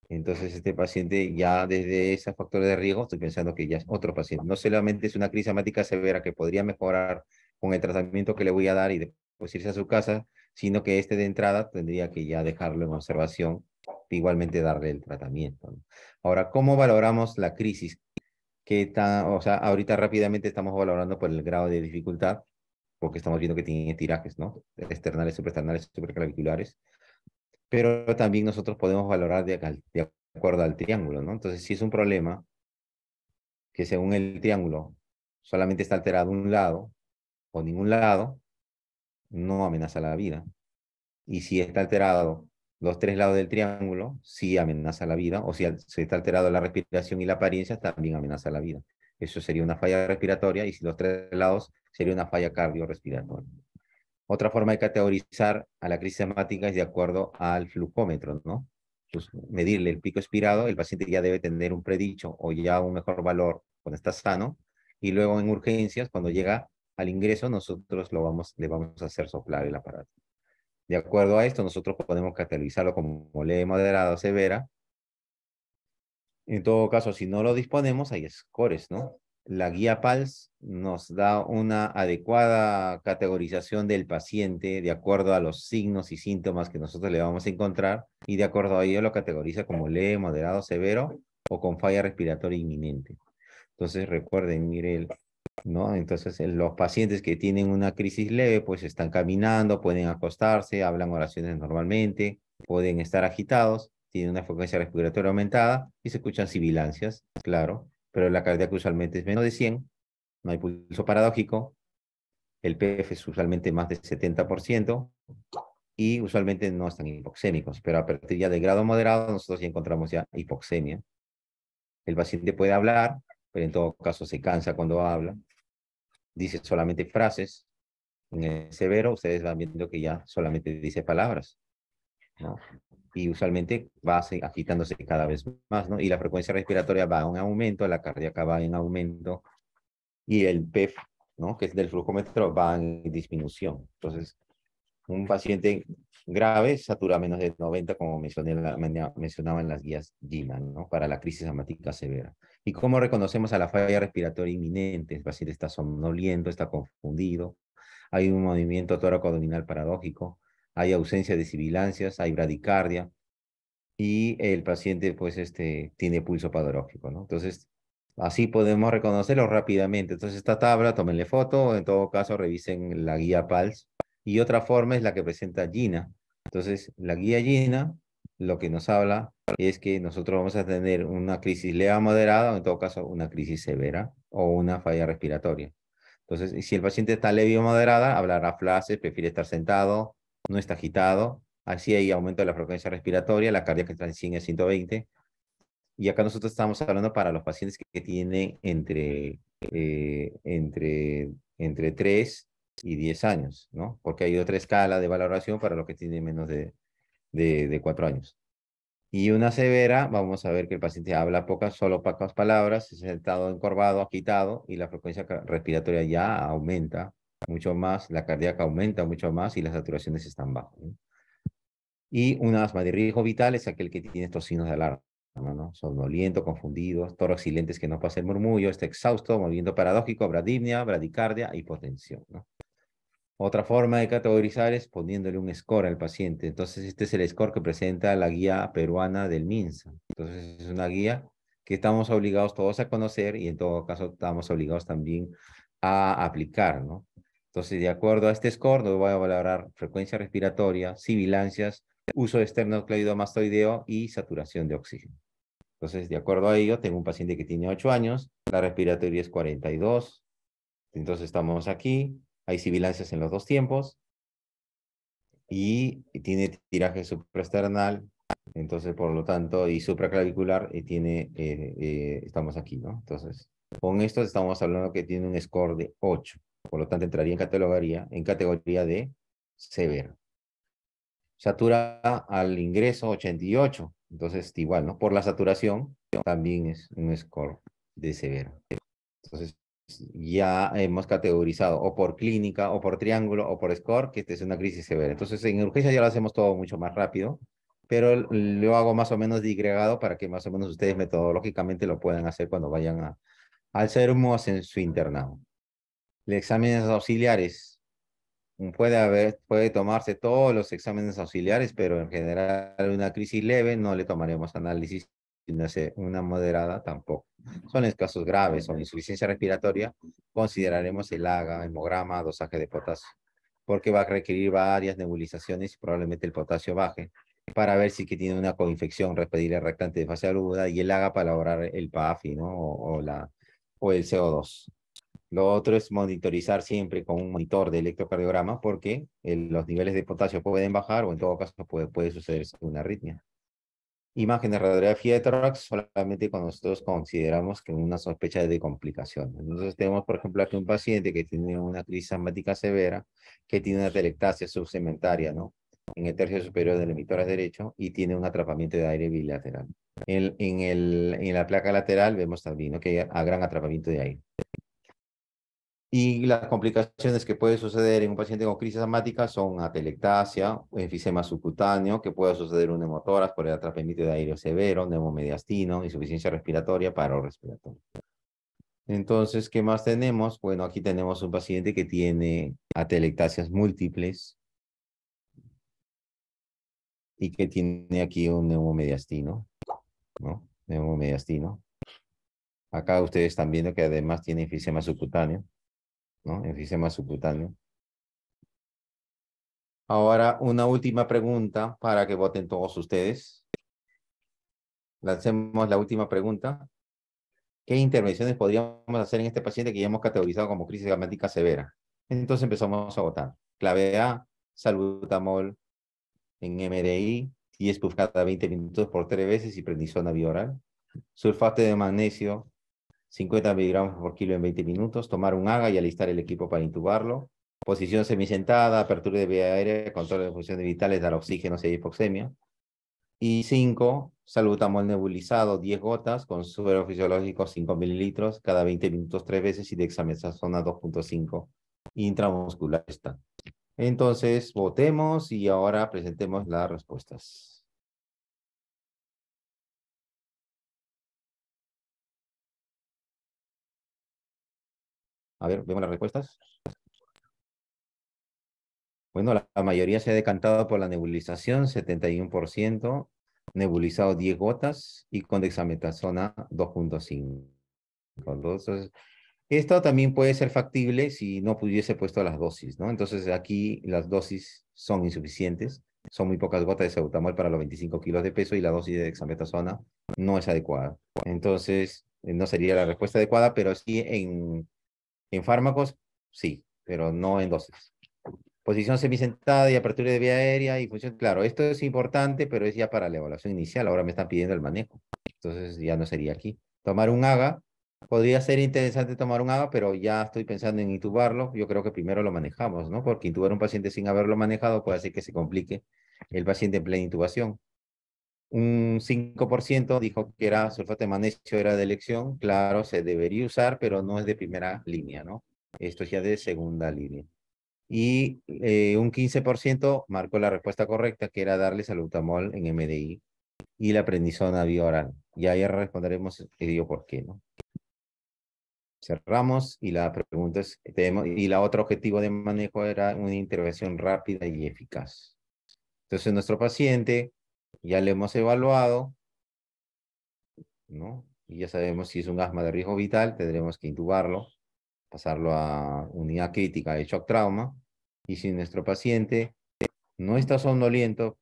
S2: Entonces, este paciente ya desde ese factor de riesgo, estoy pensando que ya es otro paciente. No solamente es una crisis asmática severa que podría mejorar con el tratamiento que le voy a dar y después irse a su casa, sino que este de entrada tendría que ya dejarlo en observación, igualmente darle el tratamiento, ¿no? Ahora, ¿cómo valoramos la crisis? O sea, ahorita rápidamente estamos valorando por el grado de dificultad, porque estamos viendo que tiene tirajes, ¿no? Externales, supraesternales, supraclaviculares, pero también nosotros podemos valorar de acuerdo al triángulo, ¿no? Entonces, si es un problema que según el triángulo solamente está alterado un lado o ningún lado, no amenaza la vida. Y si está alterado los tres lados del triángulo, sí amenaza la vida, o si está alterado la respiración y la apariencia, también amenaza la vida. Eso sería una falla respiratoria, y si los tres lados, sería una falla cardiorrespiratoria. Otra forma de categorizar a la crisis asmática es de acuerdo al flujómetro, ¿no? Pues medirle el pico expirado, el paciente ya debe tener un predicho o ya un mejor valor cuando está sano, y luego en urgencias, cuando llega al ingreso, nosotros le vamos a hacer soplar el aparato. De acuerdo a esto, nosotros podemos categorizarlo como leve, moderada o severa. En todo caso, si no lo disponemos, hay scores, ¿no? La guía PALS nos da una adecuada categorización del paciente de acuerdo a los signos y síntomas que nosotros le vamos a encontrar, y de acuerdo a ello lo categoriza como leve, moderado, severo o con falla respiratoria inminente. Entonces recuerden, mire, ¿no? Entonces los pacientes que tienen una crisis leve pues están caminando, pueden acostarse, hablan oraciones normalmente, pueden estar agitados, tienen una frecuencia respiratoria aumentada y se escuchan sibilancias, claro, pero la cardíaca usualmente es menos de 100, no hay pulso paradójico, el PF es usualmente más de 70% y usualmente no están hipoxémicos, pero a partir ya del grado moderado nosotros ya encontramos ya hipoxemia. El paciente puede hablar, pero en todo caso se cansa cuando habla, dice solamente frases. En el severo ustedes van viendo que ya solamente dice palabras, ¿no? Y usualmente va agitándose cada vez más, ¿no? Y la frecuencia respiratoria va en aumento, la cardíaca va en aumento y el PEF, ¿no? Que es del flujómetro, va en disminución. Entonces, un paciente grave satura menos de 90, como mencionaba en las guías GINA, ¿no? Para la crisis asmática severa. ¿Y cómo reconocemos a la falla respiratoria inminente? El paciente está somnoliento, está confundido, hay un movimiento tóraco-abdominal paradójico, hay ausencia de sibilancias, hay bradicardia, y el paciente, pues, tiene pulso paradójico, ¿no? Entonces, así podemos reconocerlo rápidamente. Entonces, esta tabla, tómenle foto, o en todo caso, revisen la guía PALS. Y otra forma es la que presenta Gina. Entonces, la guía Gina, lo que nos habla es que nosotros vamos a tener una crisis leve a moderada, o en todo caso, una crisis severa, o una falla respiratoria. Entonces, si el paciente está leve o moderada, hablará flases, prefiere estar sentado, no está agitado. Así hay aumento de la frecuencia respiratoria, la cardíaca está en 100 a 120. Y acá nosotros estamos hablando para los pacientes que tienen entre 3 y 10 años, ¿no? Porque hay otra escala de valoración para los que tienen menos de 4 años. Y una severa, vamos a ver que el paciente habla solo pocas palabras, es sentado encorvado, agitado, y la frecuencia respiratoria ya aumenta mucho más, la cardíaca aumenta mucho más y las saturaciones están bajas, ¿no? Y un asma de riesgo vital es aquel que tiene estos signos de alarma, ¿no? Somnoliento, confundido, tórax silentes que no pasa el murmullo, está exhausto, movimiento paradójico, bradipnia, bradicardia, hipotensión, ¿no? Otra forma de categorizar es poniéndole un score al paciente. Entonces, este es el score que presenta la guía peruana del MINSA. Entonces, es una guía que estamos obligados todos a conocer y en todo caso estamos obligados también a aplicar, ¿no? Entonces, de acuerdo a este score, nos voy a valorar frecuencia respiratoria, sibilancias, uso externo cleidomastoideo y saturación de oxígeno. Entonces, de acuerdo a ello, tengo un paciente que tiene 8 años, la respiratoria es 42. Entonces, estamos aquí, hay sibilancias en los dos tiempos y tiene tiraje supraesternal, entonces, por lo tanto, y supraclavicular, y tiene, estamos aquí, ¿no? Entonces, con esto estamos hablando que tiene un score de 8. Por lo tanto, entraría en categoría de severo. Satura al ingreso 88. Entonces, igual, ¿no? Por la saturación, también es un score de severo. Entonces, ya hemos categorizado o por clínica, o por triángulo, o por score, que esta es una crisis severa. Entonces, en urgencia ya lo hacemos todo mucho más rápido, pero lo hago más o menos digregado para que más o menos ustedes metodológicamente lo puedan hacer cuando vayan al CERMO en su internado. Los exámenes auxiliares. Puede tomarse todos los exámenes auxiliares, pero en general una crisis leve no le tomaremos análisis, una moderada tampoco. Son en casos graves o insuficiencia respiratoria, consideraremos el AGA, hemograma, dosaje de potasio, porque va a requerir varias nebulizaciones y probablemente el potasio baje para ver si que tiene una coinfección respiratoria rectante de fase aguda y el AGA para lograr el PAFI, ¿no? O el CO2. Lo otro es monitorizar siempre con un monitor de electrocardiograma porque los niveles de potasio pueden bajar o en todo caso puede suceder una arritmia. Imagen de radiografía de tórax solamente cuando nosotros consideramos que una sospecha de complicaciones. Entonces tenemos, por ejemplo, aquí un paciente que tiene una crisis asmática severa, que tiene una telectasia subsegmentaria, ¿no? En el tercio superior del emitor derecho y tiene un atrapamiento de aire bilateral. En la placa lateral vemos también, ¿no? Que hay gran atrapamiento de aire. Y las complicaciones que puede suceder en un paciente con crisis asmática son atelectasia, enfisema subcutáneo, que puede suceder un neumotórax por el atrapamiento de aire severo, neumomediastino, insuficiencia respiratoria, paro respiratorio. Entonces, ¿qué más tenemos? Bueno, aquí tenemos un paciente que tiene atelectasias múltiples y que tiene aquí un neumomediastino, ¿no? Neumomediastino. Acá ustedes están viendo que además tiene enfisema subcutáneo, ¿no? Enfisema subcutáneo. Ahora, una última pregunta para que voten todos ustedes. Lancemos la última pregunta. ¿Qué intervenciones podríamos hacer en este paciente que ya hemos categorizado como crisis asmática severa? Entonces empezamos a votar. Clave A, salbutamol en MDI, 10 puff cada 20 minutos por 3 veces y prednisona bioral. Sulfato de magnesio, 50 miligramos por kilo en 20 minutos. Tomar un AGA y alistar el equipo para intubarlo. Posición semisentada, apertura de vía aérea, control de funciones vitales, dar oxígeno si hay hipoxemia. Y 5, salbutamol nebulizado, 10 gotas, con suero fisiológico 5 mililitros, cada 20 minutos 3 veces y dexametasona 2.5 intramuscular está. Entonces, votemos y ahora presentemos las respuestas. A ver, vemos las respuestas. Bueno, la mayoría se ha decantado por la nebulización, 71%, nebulizado 10 gotas y con dexametasona 2.5. Entonces, esto también puede ser factible si no pudiese puesto las dosis, ¿no? Entonces, aquí las dosis son insuficientes, son muy pocas gotas de salbutamol para los 25 kilos de peso y la dosis de dexametasona no es adecuada. Entonces, no sería la respuesta adecuada, pero sí en fármacos, sí, pero no en dosis. Posición semisentada y apertura de vía aérea y función, claro, esto es importante, pero es ya para la evaluación inicial. Ahora me están pidiendo el manejo. Entonces ya no sería aquí. Tomar un AGA. Podría ser interesante tomar un AGA, pero ya estoy pensando en intubarlo. Yo creo que primero lo manejamos, ¿no? Porque intubar a un paciente sin haberlo manejado puede hacer que se complique el paciente en plena intubación. Un 5% dijo que era sulfato de magnesio, era de elección. Claro, se debería usar, pero no es de primera línea, ¿no? Esto es ya de segunda línea. Y un 15% marcó la respuesta correcta, que era darle salbutamol en MDI y la prednisona bioral. Y ahí responderemos, digo, por qué, ¿no? Cerramos y la pregunta es, y la otro objetivo de manejo era una intervención rápida y eficaz. Entonces, nuestro paciente ya le hemos evaluado, ¿no? Y ya sabemos si es un asma de riesgo vital, tendremos que intubarlo pasarlo a unidad crítica de shock trauma. Y si nuestro paciente no está somnoliento,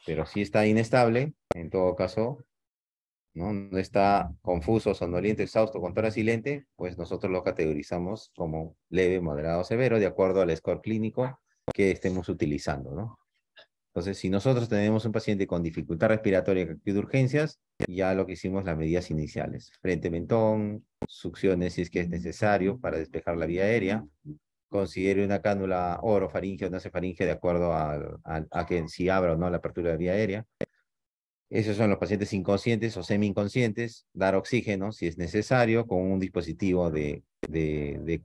S2: pero sí está inestable, en todo caso, no está confuso, somnoliento, exhausto, con tórax silente, pues nosotros lo categorizamos como leve, moderado, severo, de acuerdo al score clínico que estemos utilizando, ¿no? Entonces, si nosotros tenemos un paciente con dificultad respiratoria que requiere urgencias, ya lo que hicimos las medidas iniciales. Frente mentón, succiones si es que es necesario para despejar la vía aérea. Considere una cánula orofaringe o nasofaringe de acuerdo a que si abra o no la apertura de la vía aérea. Esos son los pacientes inconscientes o semi-inconscientes. Dar oxígeno si es necesario con un dispositivo de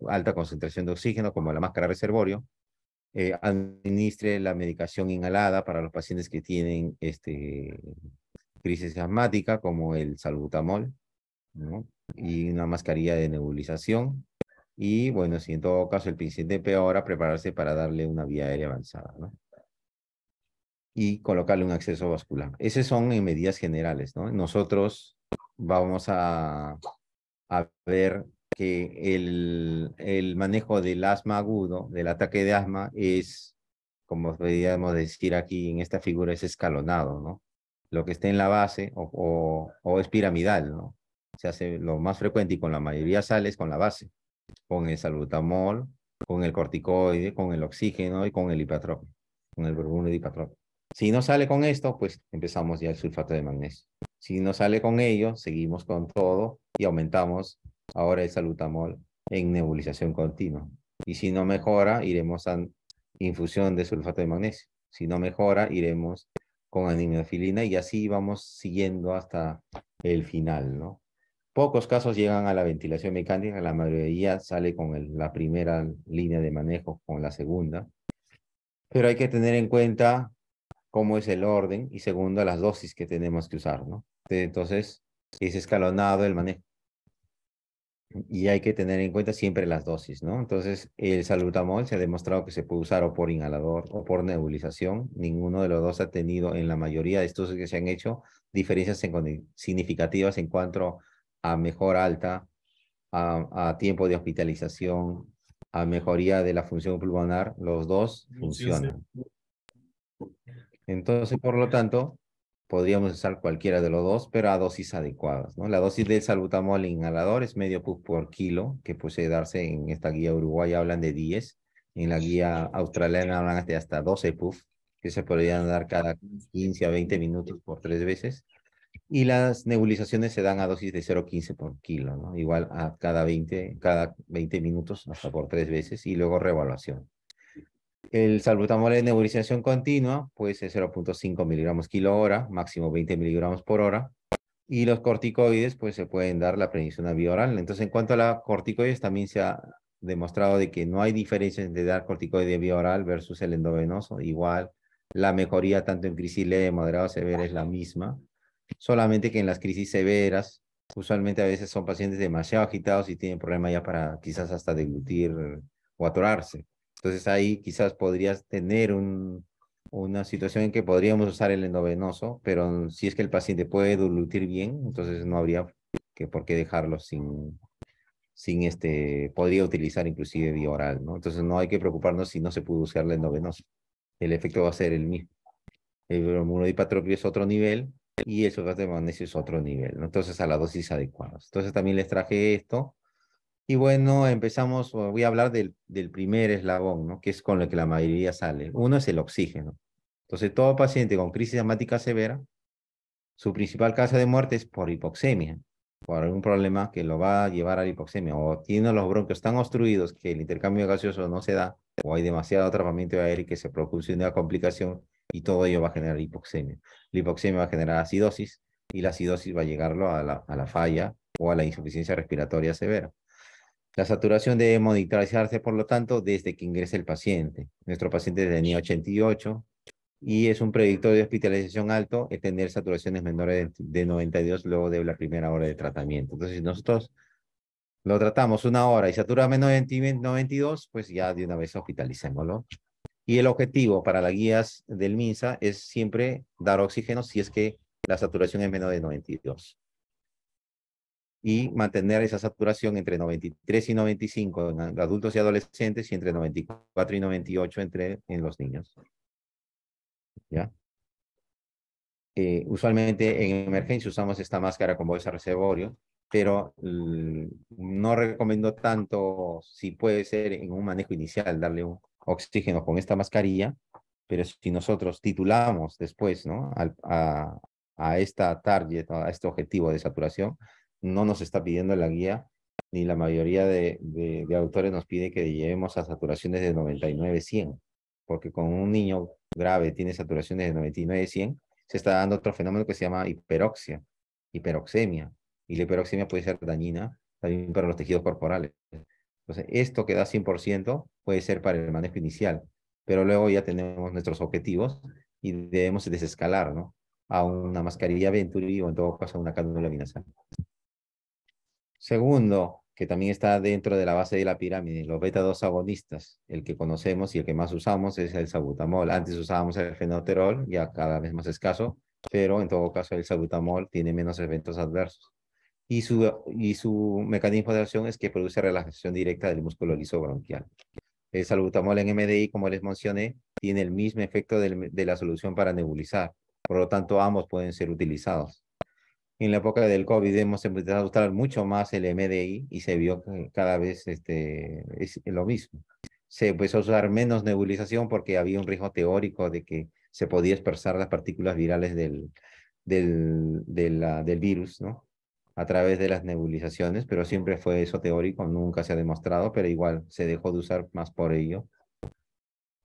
S2: alta concentración de oxígeno como la máscara reservorio. Administre la medicación inhalada para los pacientes que tienen crisis asmática, como el salbutamol, ¿no? Y una mascarilla de nebulización. Y bueno, si en todo caso el paciente empeora, prepararse para darle una vía aérea avanzada, ¿no? Y colocarle un acceso vascular. Esas son en medidas generales, ¿no? Nosotros vamos a ver que el manejo del asma agudo, del ataque de asma, es, como podríamos decir aquí en esta figura, es escalonado, ¿no? Lo que esté en la base o es piramidal, ¿no? Se hace lo más frecuente y con la mayoría sale es con la base, con el salbutamol, con el corticoide, con el oxígeno y con el hipatrop, con el bromuro de hipatrop. Si no sale con esto, pues empezamos ya el sulfato de magnesio. Si no sale con ello, seguimos con todo y aumentamos ahora el salbutamol en nebulización continua. Y si no mejora, iremos a infusión de sulfato de magnesio. Si no mejora, iremos con animofilina y así vamos siguiendo hasta el final, ¿no? Pocos casos llegan a la ventilación mecánica, la mayoría sale con la primera línea de manejo, con la segunda. Pero hay que tener en cuenta cómo es el orden y segundo, las dosis que tenemos que usar, ¿no? Entonces, es escalonado el manejo y hay que tener en cuenta siempre las dosis, ¿no? Entonces, el salbutamol se ha demostrado que se puede usar o por inhalador o por nebulización. Ninguno de los dos ha tenido, en la mayoría de estudios que se han hecho, diferencias significativas en cuanto a mejor alta, a tiempo de hospitalización, a mejoría de la función pulmonar. Los dos funcionan. Entonces, por lo tanto, podríamos usar cualquiera de los dos, pero a dosis adecuadas, ¿no? La dosis del salbutamol inhalador es medio puff por kilo, que puede darse en esta guía uruguaya, hablan de 10, en la guía australiana hablan de hasta 12 puff, que se podrían dar cada 15 a 20 minutos por 3 veces, y las nebulizaciones se dan a dosis de 0,15 por kilo, ¿no? Igual a cada 20 minutos hasta por 3 veces, y luego reevaluación. El salbutamol de nebulización continua puede ser 0,5 miligramos kilo hora, máximo 20 miligramos por hora. Y los corticoides, pues se pueden dar la prednisona vía oral. Entonces, en cuanto a la corticoides, también se ha demostrado de que no hay diferencia entre dar corticoide vía oral versus el endovenoso. Igual, la mejoría tanto en crisis leve, moderada o severa es la misma. Solamente que en las crisis severas, usualmente a veces son pacientes demasiado agitados y tienen problemas ya para quizás hasta deglutir o atorarse. Entonces ahí quizás podrías tener una situación en que podríamos usar el endovenoso, pero si es que el paciente puede deglutir bien, entonces no habría por qué dejarlo podría utilizar inclusive vía oral, ¿no? Entonces no hay que preocuparnos si no se puede usar el endovenoso. El efecto va a ser el mismo. El bromuro de hipatropio es otro nivel y el sulfato de magnesio es otro nivel, ¿no? Entonces a la dosis adecuada. Entonces también les traje esto. Y bueno, empezamos, voy a hablar del primer eslabón, ¿no? Que es con el que la mayoría sale. Uno es el oxígeno. Entonces, todo paciente con crisis asmática severa, su principal causa de muerte es por hipoxemia, por algún problema que lo va a llevar a la hipoxemia, o tiene los bronquios tan obstruidos que el intercambio gaseoso no se da, o hay demasiado atrapamiento de aire que se produce una complicación y todo ello va a generar hipoxemia. La hipoxemia va a generar acidosis y la acidosis va a llegarlo a la falla o a la insuficiencia respiratoria severa. La saturación debe monitorizarse, por lo tanto, desde que ingrese el paciente. Nuestro paciente tenía 88 y es un predictor de hospitalización alto el tener saturaciones menores de 92 luego de la primera hora de tratamiento. Entonces, si nosotros lo tratamos una hora y satura menos de 92, pues ya de una vez hospitalicémoslo. Y el objetivo para las guías del MINSA es siempre dar oxígeno si es que la saturación es menor de 92. y mantener esa saturación entre 93 y 95 en adultos y adolescentes y entre 94 y 98 en los niños. ¿Ya? Usualmente en emergencia usamos esta máscara con bolsa reservorio, pero no recomiendo tanto, si puede ser en un manejo inicial, darle un oxígeno con esta mascarilla, pero si nosotros titulamos después, ¿no? A esta target, a este objetivo de saturación, no nos está pidiendo la guía, ni la mayoría de autores nos pide que llevemos a saturaciones de 99-100, porque con un niño grave tiene saturaciones de 99-100, se está dando otro fenómeno que se llama hiperoxia, hiperoxemia, y la hiperoxemia puede ser dañina también para los tejidos corporales. Entonces, esto que da 100% puede ser para el manejo inicial, pero luego ya tenemos nuestros objetivos y debemos desescalar, ¿no? A una mascarilla Venturi o en todo caso a una cánula binasal. Segundo, que también está dentro de la base de la pirámide, los beta-2 agonistas. El que conocemos y el que más usamos es el salbutamol. Antes usábamos el fenoterol, ya cada vez más escaso, pero en todo caso el salbutamol tiene menos eventos adversos. Y su mecanismo de acción es que produce relajación directa del músculo liso bronquial. El salbutamol en MDI, como les mencioné, tiene el mismo efecto de la solución para nebulizar. Por lo tanto, ambos pueden ser utilizados. En la época del COVID hemos empezado a usar mucho más el MDI y se vio que cada vez es lo mismo. Se empezó a usar menos nebulización porque había un riesgo teórico de que se podía dispersar las partículas virales del virus, ¿no? A través de las nebulizaciones, pero siempre fue eso teórico, nunca se ha demostrado, pero igual se dejó de usar más por ello.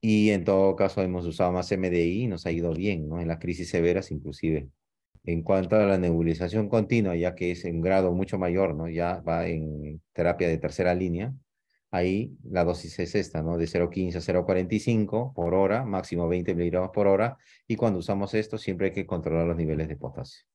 S2: Y en todo caso hemos usado más MDI y nos ha ido bien, ¿no? En las crisis severas inclusive. En cuanto a la nebulización continua, ya que es en grado mucho mayor, ¿no? Ya va en terapia de tercera línea, ahí la dosis es esta, ¿no? De 0,15 a 0,45 por hora, máximo 20 miligramos por hora, y cuando usamos esto siempre hay que controlar los niveles de potasio.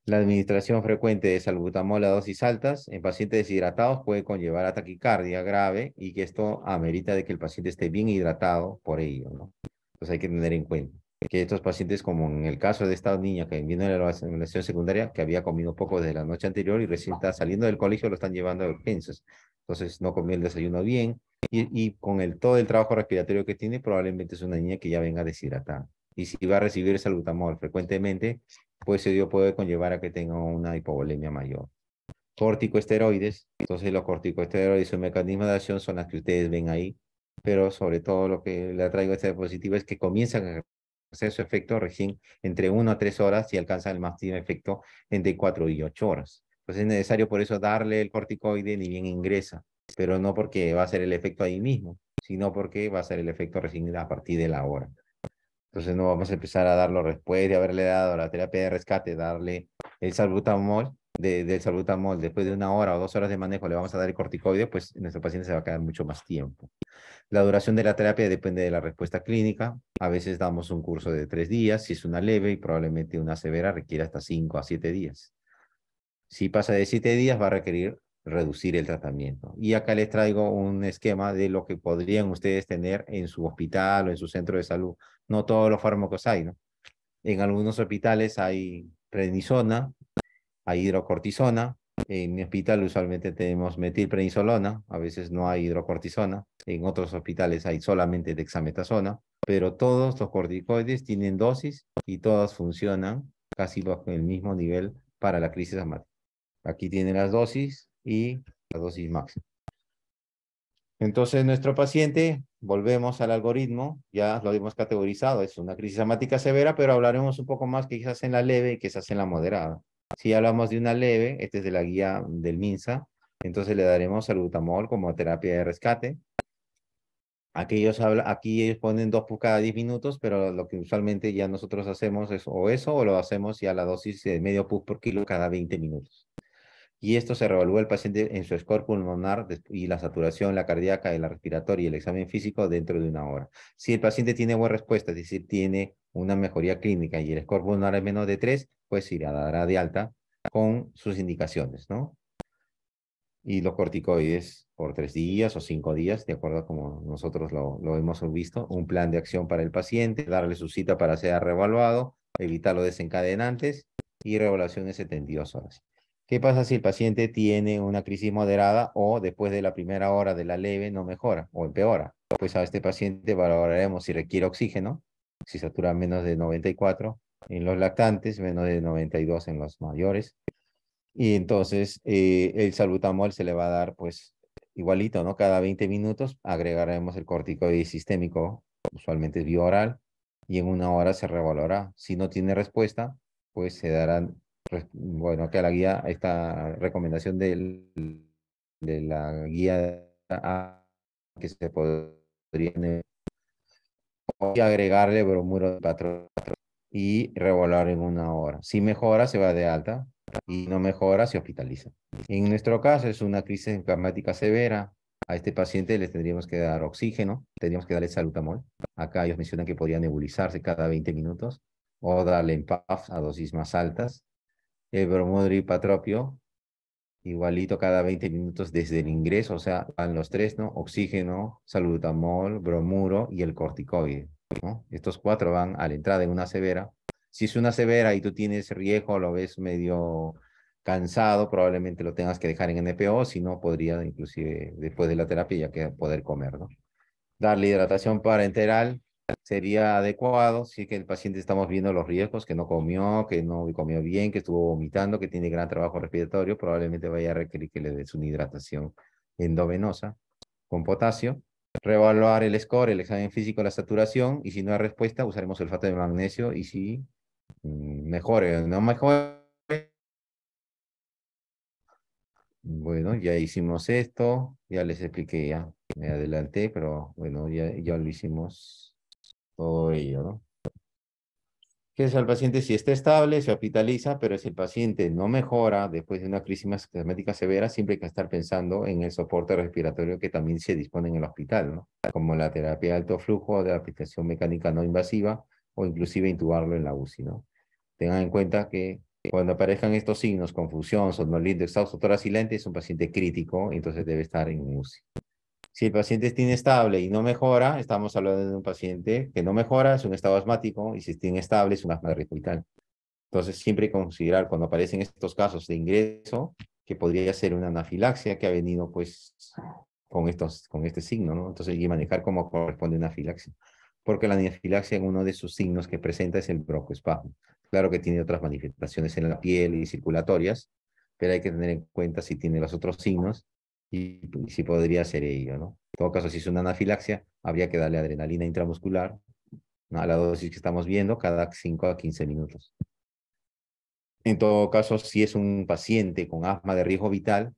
S2: La administración frecuente de salbutamol a dosis altas en pacientes deshidratados puede conllevar a taquicardia grave y que esto amerita de que el paciente esté bien hidratado por ello, ¿no? Entonces hay que tener en cuenta que estos pacientes, como en el caso de esta niña que vino de la evaluación secundaria, que había comido poco desde la noche anterior y recién está saliendo del colegio, lo están llevando a urgencias. Entonces no comió el desayuno bien y con todo el trabajo respiratorio que tiene, probablemente es una niña que ya venga deshidratada. Y si va a recibir salbutamol frecuentemente, pues ello puede conllevar a que tenga una hipovolemia mayor. Corticosteroides, entonces los corticosteroides, su mecanismo de acción son las que ustedes ven ahí, pero sobre todo lo que le traigo a esta diapositiva es que comienzan a hacer su efecto recién entre 1 a 3 horas y alcanzan el máximo efecto entre 4 y 8 horas. Entonces es necesario por eso darle el corticoide ni bien ingresa, pero no porque va a ser el efecto ahí mismo, sino porque va a ser el efecto recién a partir de la hora. Entonces no vamos a empezar a darlo después de haberle dado la terapia de rescate, darle el salbutamol, del salbutamol después de 1 hora o 2 horas de manejo, le vamos a dar el corticoide, pues nuestro paciente se va a quedar mucho más tiempo. La duración de la terapia depende de la respuesta clínica. A veces damos un curso de 3 días, si es una leve y probablemente una severa requiere hasta 5 a 7 días. Si pasa de 7 días va a requerir reducir el tratamiento. Y acá les traigo un esquema de lo que podrían ustedes tener en su hospital o en su centro de salud. No todos los fármacos hay, ¿no? En algunos hospitales hay prednisona, hay hidrocortisona. En mi hospital usualmente tenemos metilprednisolona, a veces no hay hidrocortisona. En otros hospitales hay solamente dexametasona, pero todos los corticoides tienen dosis y todas funcionan casi bajo el mismo nivel para la crisis asmática. Aquí tiene las dosis y la dosis máxima. Entonces, nuestro paciente, volvemos al algoritmo, ya lo hemos categorizado, es una crisis asmática severa, pero hablaremos un poco más quizás en la leve y quizás en la moderada. Si hablamos de una leve, este es de la guía del MINSA, entonces le daremos salbutamol como terapia de rescate. Aquí ellos ponen 2 por cada 10 minutos, pero lo que usualmente ya nosotros hacemos es o eso o lo hacemos ya la dosis de medio pus por kilo cada 20 minutos. Y esto se revalúa el paciente en su score pulmonar y la saturación, la cardíaca, la respiratoria y el examen físico dentro de 1 hora. Si el paciente tiene buena respuesta, es decir, tiene una mejoría clínica y el score pulmonar es menos de 3, pues se dará de alta con sus indicaciones, ¿no? Y los corticoides por 3 días o 5 días, de acuerdo a como nosotros lo hemos visto, un plan de acción para el paciente, darle su cita para ser reevaluado, evitar los desencadenantes y reevaluación en 72 horas. ¿Qué pasa si el paciente tiene una crisis moderada o después de la primera hora de la leve no mejora o empeora? Pues a este paciente valoraremos si requiere oxígeno, si satura menos de 94 en los lactantes, menos de 92 en los mayores. Y entonces el salbutamol se le va a dar pues igualito, ¿no? Cada 20 minutos agregaremos el corticoide sistémico, usualmente es bioral, y en una hora se reevaluará. Si no tiene respuesta, pues se darán, bueno, que la guía, esta recomendación de la guía que se podría agregarle bromuro de patrón y revolver en una hora. Si mejora, se va de alta y no mejora, se hospitaliza. En nuestro caso es una crisis enzimática severa. A este paciente le tendríamos que dar oxígeno, tendríamos que darle salbutamol. Acá ellos mencionan que podría nebulizarse cada 20 minutos o darle en PAF a dosis más altas. El bromuro hipatropio, igualito cada 20 minutos desde el ingreso, o sea, van los tres, ¿no? Oxígeno, salbutamol, bromuro y el corticoide, ¿no? Estos cuatro van a la entrada en una severa. Si es una severa y tú tienes riesgo, lo ves medio cansado, probablemente lo tengas que dejar en NPO, si no, podría inclusive después de la terapia ya que poder comer, ¿no? Darle hidratación parenteral sería adecuado si es que el paciente estamos viendo los riesgos, que no comió bien, que estuvo vomitando, que tiene gran trabajo respiratorio, probablemente vaya a requerir que le des una hidratación endovenosa con potasio. Reevaluar el score, el examen físico, la saturación, y si no hay respuesta, usaremos sulfato de magnesio, y si mejore o no mejore, bueno, ya hicimos esto, ya les expliqué, ya me adelanté, pero bueno, ya lo hicimos todo ello, ¿no? Que es el paciente si está estable, se hospitaliza, pero si el paciente no mejora después de una crisis asmática severa, siempre hay que estar pensando en el soporte respiratorio que también se dispone en el hospital, ¿no? Como la terapia de alto flujo, de aplicación mecánica no invasiva o inclusive intubarlo en la UCI, ¿no? Tengan en cuenta que cuando aparezcan estos signos, confusión, somnoliento, exhausto, tórax silente, es un paciente crítico, entonces debe estar en UCI. Si el paciente está inestable y no mejora, estamos hablando de un paciente que no mejora, es un estado asmático, y si está inestable es un asma vital. Entonces, siempre hay que considerar cuando aparecen estos casos de ingreso, que podría ser una anafilaxia que ha venido pues con este signo, ¿no? Entonces, hay que manejar cómo corresponde una anafilaxia. Porque la anafilaxia, en uno de sus signos que presenta es el broncoespasmo. Claro que tiene otras manifestaciones en la piel y circulatorias, pero hay que tener en cuenta si tiene los otros signos y si podría ser ello, ¿no? En todo caso, si es una anafilaxia, habría que darle adrenalina intramuscular, ¿no? A la dosis que estamos viendo, cada 5 a 15 minutos. En todo caso, si es un paciente con asma de riesgo vital,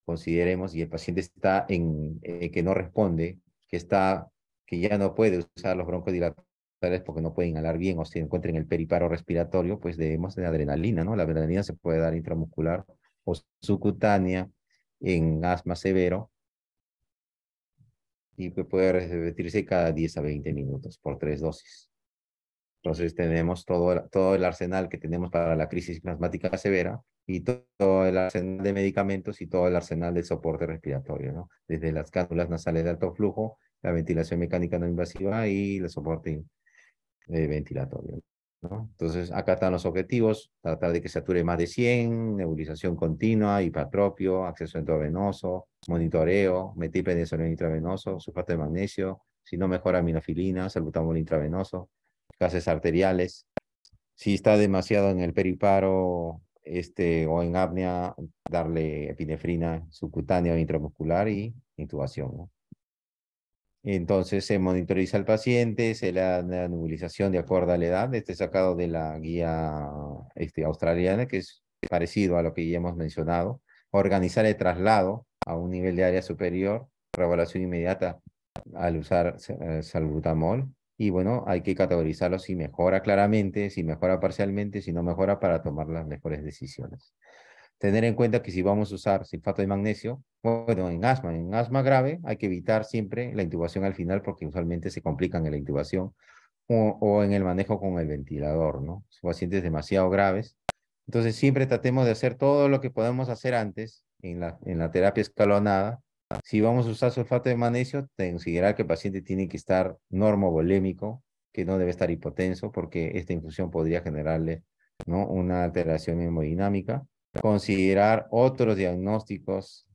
S2: consideremos, y el paciente está que no responde, que ya no puede usar los broncodilatadores porque no puede inhalar bien o se encuentra en el periparo respiratorio, pues debemos de adrenalina, ¿no? La adrenalina se puede dar intramuscular o subcutánea en asma severo y que puede repetirse cada 10 a 20 minutos por 3 dosis. Entonces tenemos todo el arsenal que tenemos para la crisis plasmática severa y todo el arsenal de medicamentos y todo el arsenal de soporte respiratorio, ¿no? Desde las cánulas nasales de alto flujo, la ventilación mecánica no invasiva y el soporte ventilatorio, ¿no? Entonces acá están los objetivos: tratar de que sature más de 100, nebulización continua, hipatropio, acceso endovenoso, monitoreo, metilprednisolona intravenoso, sulfato de magnesio, si no mejora aminofilina, salbutamol intravenoso, gases arteriales. Si está demasiado en el periparo o en apnea, darle epinefrina subcutánea o intramuscular y intubación, ¿no? Entonces se monitoriza al paciente, se le da la nebulización de acuerdo a la edad. Este es sacado de la guía australiana, que es parecido a lo que ya hemos mencionado. Organizar el traslado a un nivel de área superior, reevaluación inmediata al usar salbutamol. Y bueno, hay que categorizarlo si mejora claramente, si mejora parcialmente, si no mejora, para tomar las mejores decisiones. Tener en cuenta que si vamos a usar sulfato de magnesio, bueno, en asma grave hay que evitar siempre la intubación al final porque usualmente se complican en la intubación o en el manejo con el ventilador, ¿no? Son pacientes demasiado graves. Entonces siempre tratemos de hacer todo lo que podemos hacer antes en la terapia escalonada. Si vamos a usar sulfato de magnesio, considerar que el paciente tiene que estar normovolémico, que no debe estar hipotenso porque esta infusión podría generarle, ¿no?, una alteración hemodinámica. Considerar otros diagnósticos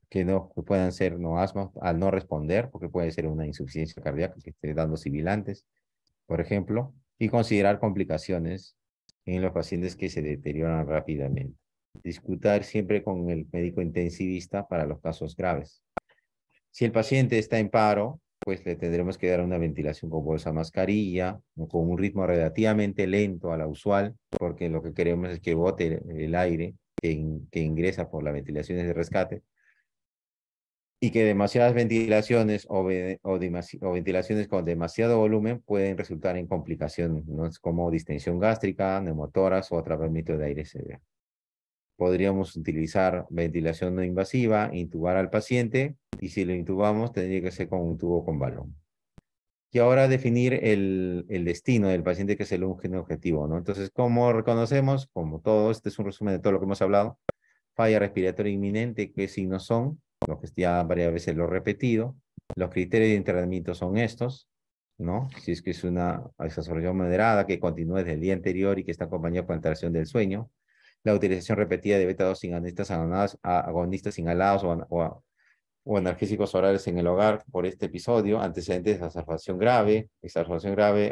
S2: que puedan ser no asma al no responder, porque puede ser una insuficiencia cardíaca que esté dando sibilantes, por ejemplo, y considerar complicaciones en los pacientes que se deterioran rápidamente. Discutir siempre con el médico intensivista para los casos graves. Si el paciente está en paro, pues le tendremos que dar una ventilación con bolsa mascarilla, o con un ritmo relativamente lento a la usual, porque lo que queremos es que bote el aire que ingresa por las ventilaciones de rescate, y que demasiadas ventilaciones o ventilaciones con demasiado volumen pueden resultar en complicaciones, ¿no? Es como distensión gástrica, neumotoras o atrapamiento de aire severo. Podríamos utilizar ventilación no invasiva, intubar al paciente, y si lo intubamos tendría que ser con un tubo con balón. Y ahora definir el destino del paciente, que es el objetivo, ¿no? Entonces, ¿cómo reconocemos? Como todo, este es un resumen de todo lo que hemos hablado. Falla respiratoria inminente, ¿qué signos son? Lo que ya varias veces lo he repetido. Los criterios de internamiento son estos, ¿no? Si es que es una exacerbación moderada que continúa desde el día anterior y que está acompañada con alteración del sueño. La utilización repetida de beta-2 agonistas inhalados o analgésicos orales en el hogar por este episodio, antecedentes de exacerbación grave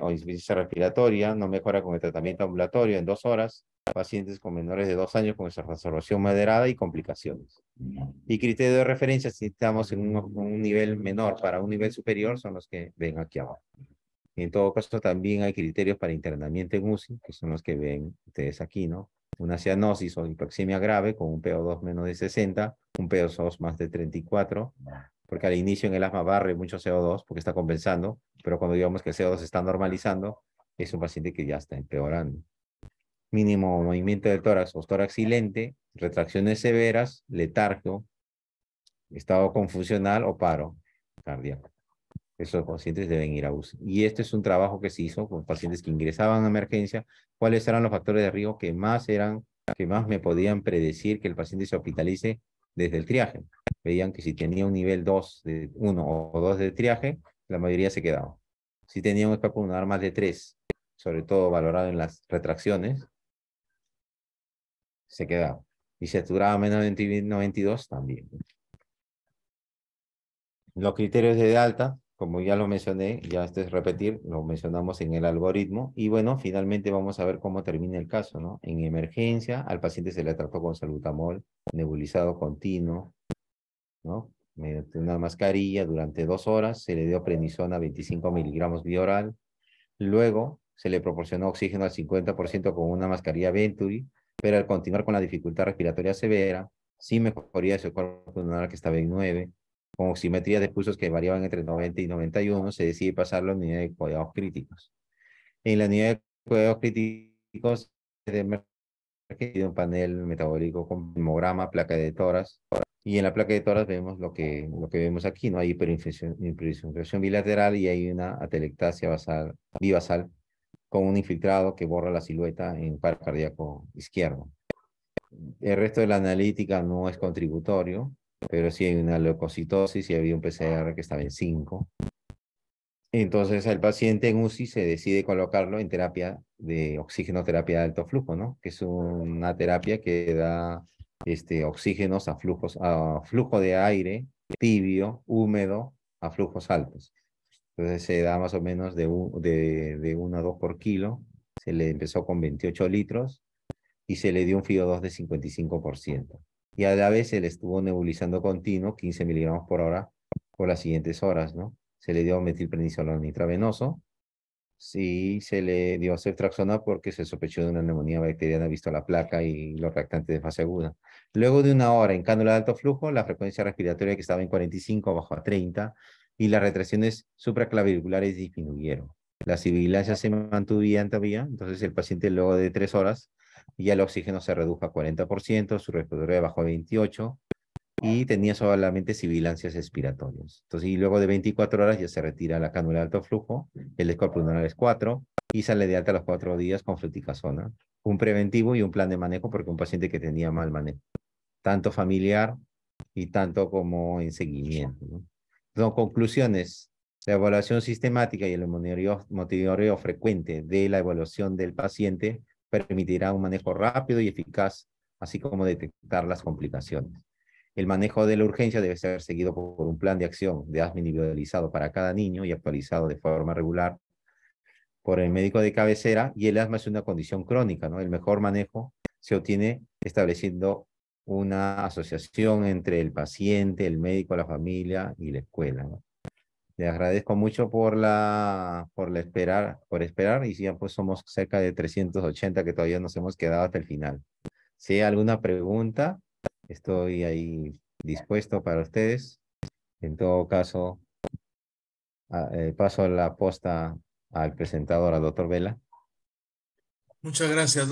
S2: o insuficiencia respiratoria, no mejora con el tratamiento ambulatorio en 2 horas, pacientes con menores de 2 años con exacerbación moderada y complicaciones. Y criterio de referencia, si estamos en un nivel menor para un nivel superior, son los que ven aquí abajo. Y en todo caso, también hay criterios para internamiento en UCI, que son los que ven ustedes aquí, ¿no? Una cianosis o hipoxemia grave con un PO2 menos de 60, un PO2 más de 34, porque al inicio en el asma barre mucho CO2 porque está compensando, pero cuando digamos que el CO2 está normalizando, es un paciente que ya está empeorando. Mínimo movimiento del tórax o tórax silente, retracciones severas, letargo, estado confusional o paro cardíaco. Esos pacientes deben ir a UCI. Y este es un trabajo que se hizo con pacientes que ingresaban a emergencia. ¿Cuáles eran los factores de riesgo que más me podían predecir que el paciente se hospitalice desde el triaje? Veían que si tenía un nivel 2, de 1 o 2 de triaje, la mayoría se quedaba. Si tenía un escape pulmonar más de 3, sobre todo valorado en las retracciones, se quedaba. Y si saturaba menos de 92, también. Los criterios de alta, como ya lo mencioné, ya este es repetir, lo mencionamos en el algoritmo. Y bueno, finalmente vamos a ver cómo termina el caso, ¿no? En emergencia, al paciente se le trató con salbutamol, nebulizado continuo, ¿no? Mediante una mascarilla durante 2 horas, se le dio prednisona 25 miligramos vía oral. Luego, se le proporcionó oxígeno al 50% con una mascarilla Venturi, pero al continuar con la dificultad respiratoria severa, sin mejoría de su cuerpo pulmonar, que estaba en 9, con oximetría de pulsos que variaban entre 90 y 91, se decide pasarlo a la unidad de cuidados críticos. En la unidad de cuidados críticos, se emerge un panel metabólico con hemograma, placa de tórax, y en la placa de tórax vemos lo que vemos aquí, ¿no? Hay hiperinfiltración bilateral y hay una atelectasia bivasal con un infiltrado que borra la silueta en paro cardíaco izquierdo. El resto de la analítica no es contributorio, pero sí hay una leucocitosis y había un PCR que estaba en 5. Entonces el paciente en UCI se decide colocarlo en terapia de oxigenoterapia de alto flujo, ¿no? Que es una terapia que da oxígenos a flujo de aire tibio, húmedo, a flujos altos. Entonces se da más o menos de 1 a 2 por kilo. Se le empezó con 28 litros y se le dio un FiO2 de 55%. Y a la vez se le estuvo nebulizando continuo, 15 miligramos por hora, por las siguientes horas, ¿no? Se le dio metilprednisolona intravenoso. Sí, se le dio ceftriaxona porque se sospechó de una neumonía bacteriana visto la placa y los reactantes de fase aguda. Luego de 1 hora en cánula de alto flujo, la frecuencia respiratoria que estaba en 45 bajó a 30 y las retracciones supraclaviculares disminuyeron. Las sibilancias se mantuvieron todavía, entonces el paciente luego de 3 horas ya el oxígeno se redujo a 40%, su respiratoria bajó a 28 y tenía solamente sibilancias expiratorias. Entonces, y luego de 24 horas ya se retira la cánula de alto flujo, el score pulmonar es 4 y sale de alta a los 4 días con fluticasona. Un preventivo y un plan de manejo porque un paciente que tenía mal manejo, tanto familiar y tanto como en seguimiento, ¿no? Entonces, conclusiones. La evaluación sistemática y el monitoreo frecuente de la evaluación del paciente permitirá un manejo rápido y eficaz así como detectar las complicaciones. El manejo de la urgencia debe ser seguido por un plan de acción de asma individualizado para cada niño y actualizado de forma regular por el médico de cabecera, y el asma es una condición crónica, ¿no? El mejor manejo se obtiene estableciendo una asociación entre el paciente, el médico, la familia y la escuela, ¿no? Le agradezco mucho por esperar, y ya pues somos cerca de 380 que todavía nos hemos quedado hasta el final. Si hay alguna pregunta, estoy ahí dispuesto para ustedes. En todo caso, paso la posta al presentador, al doctor Vela.
S1: Muchas gracias.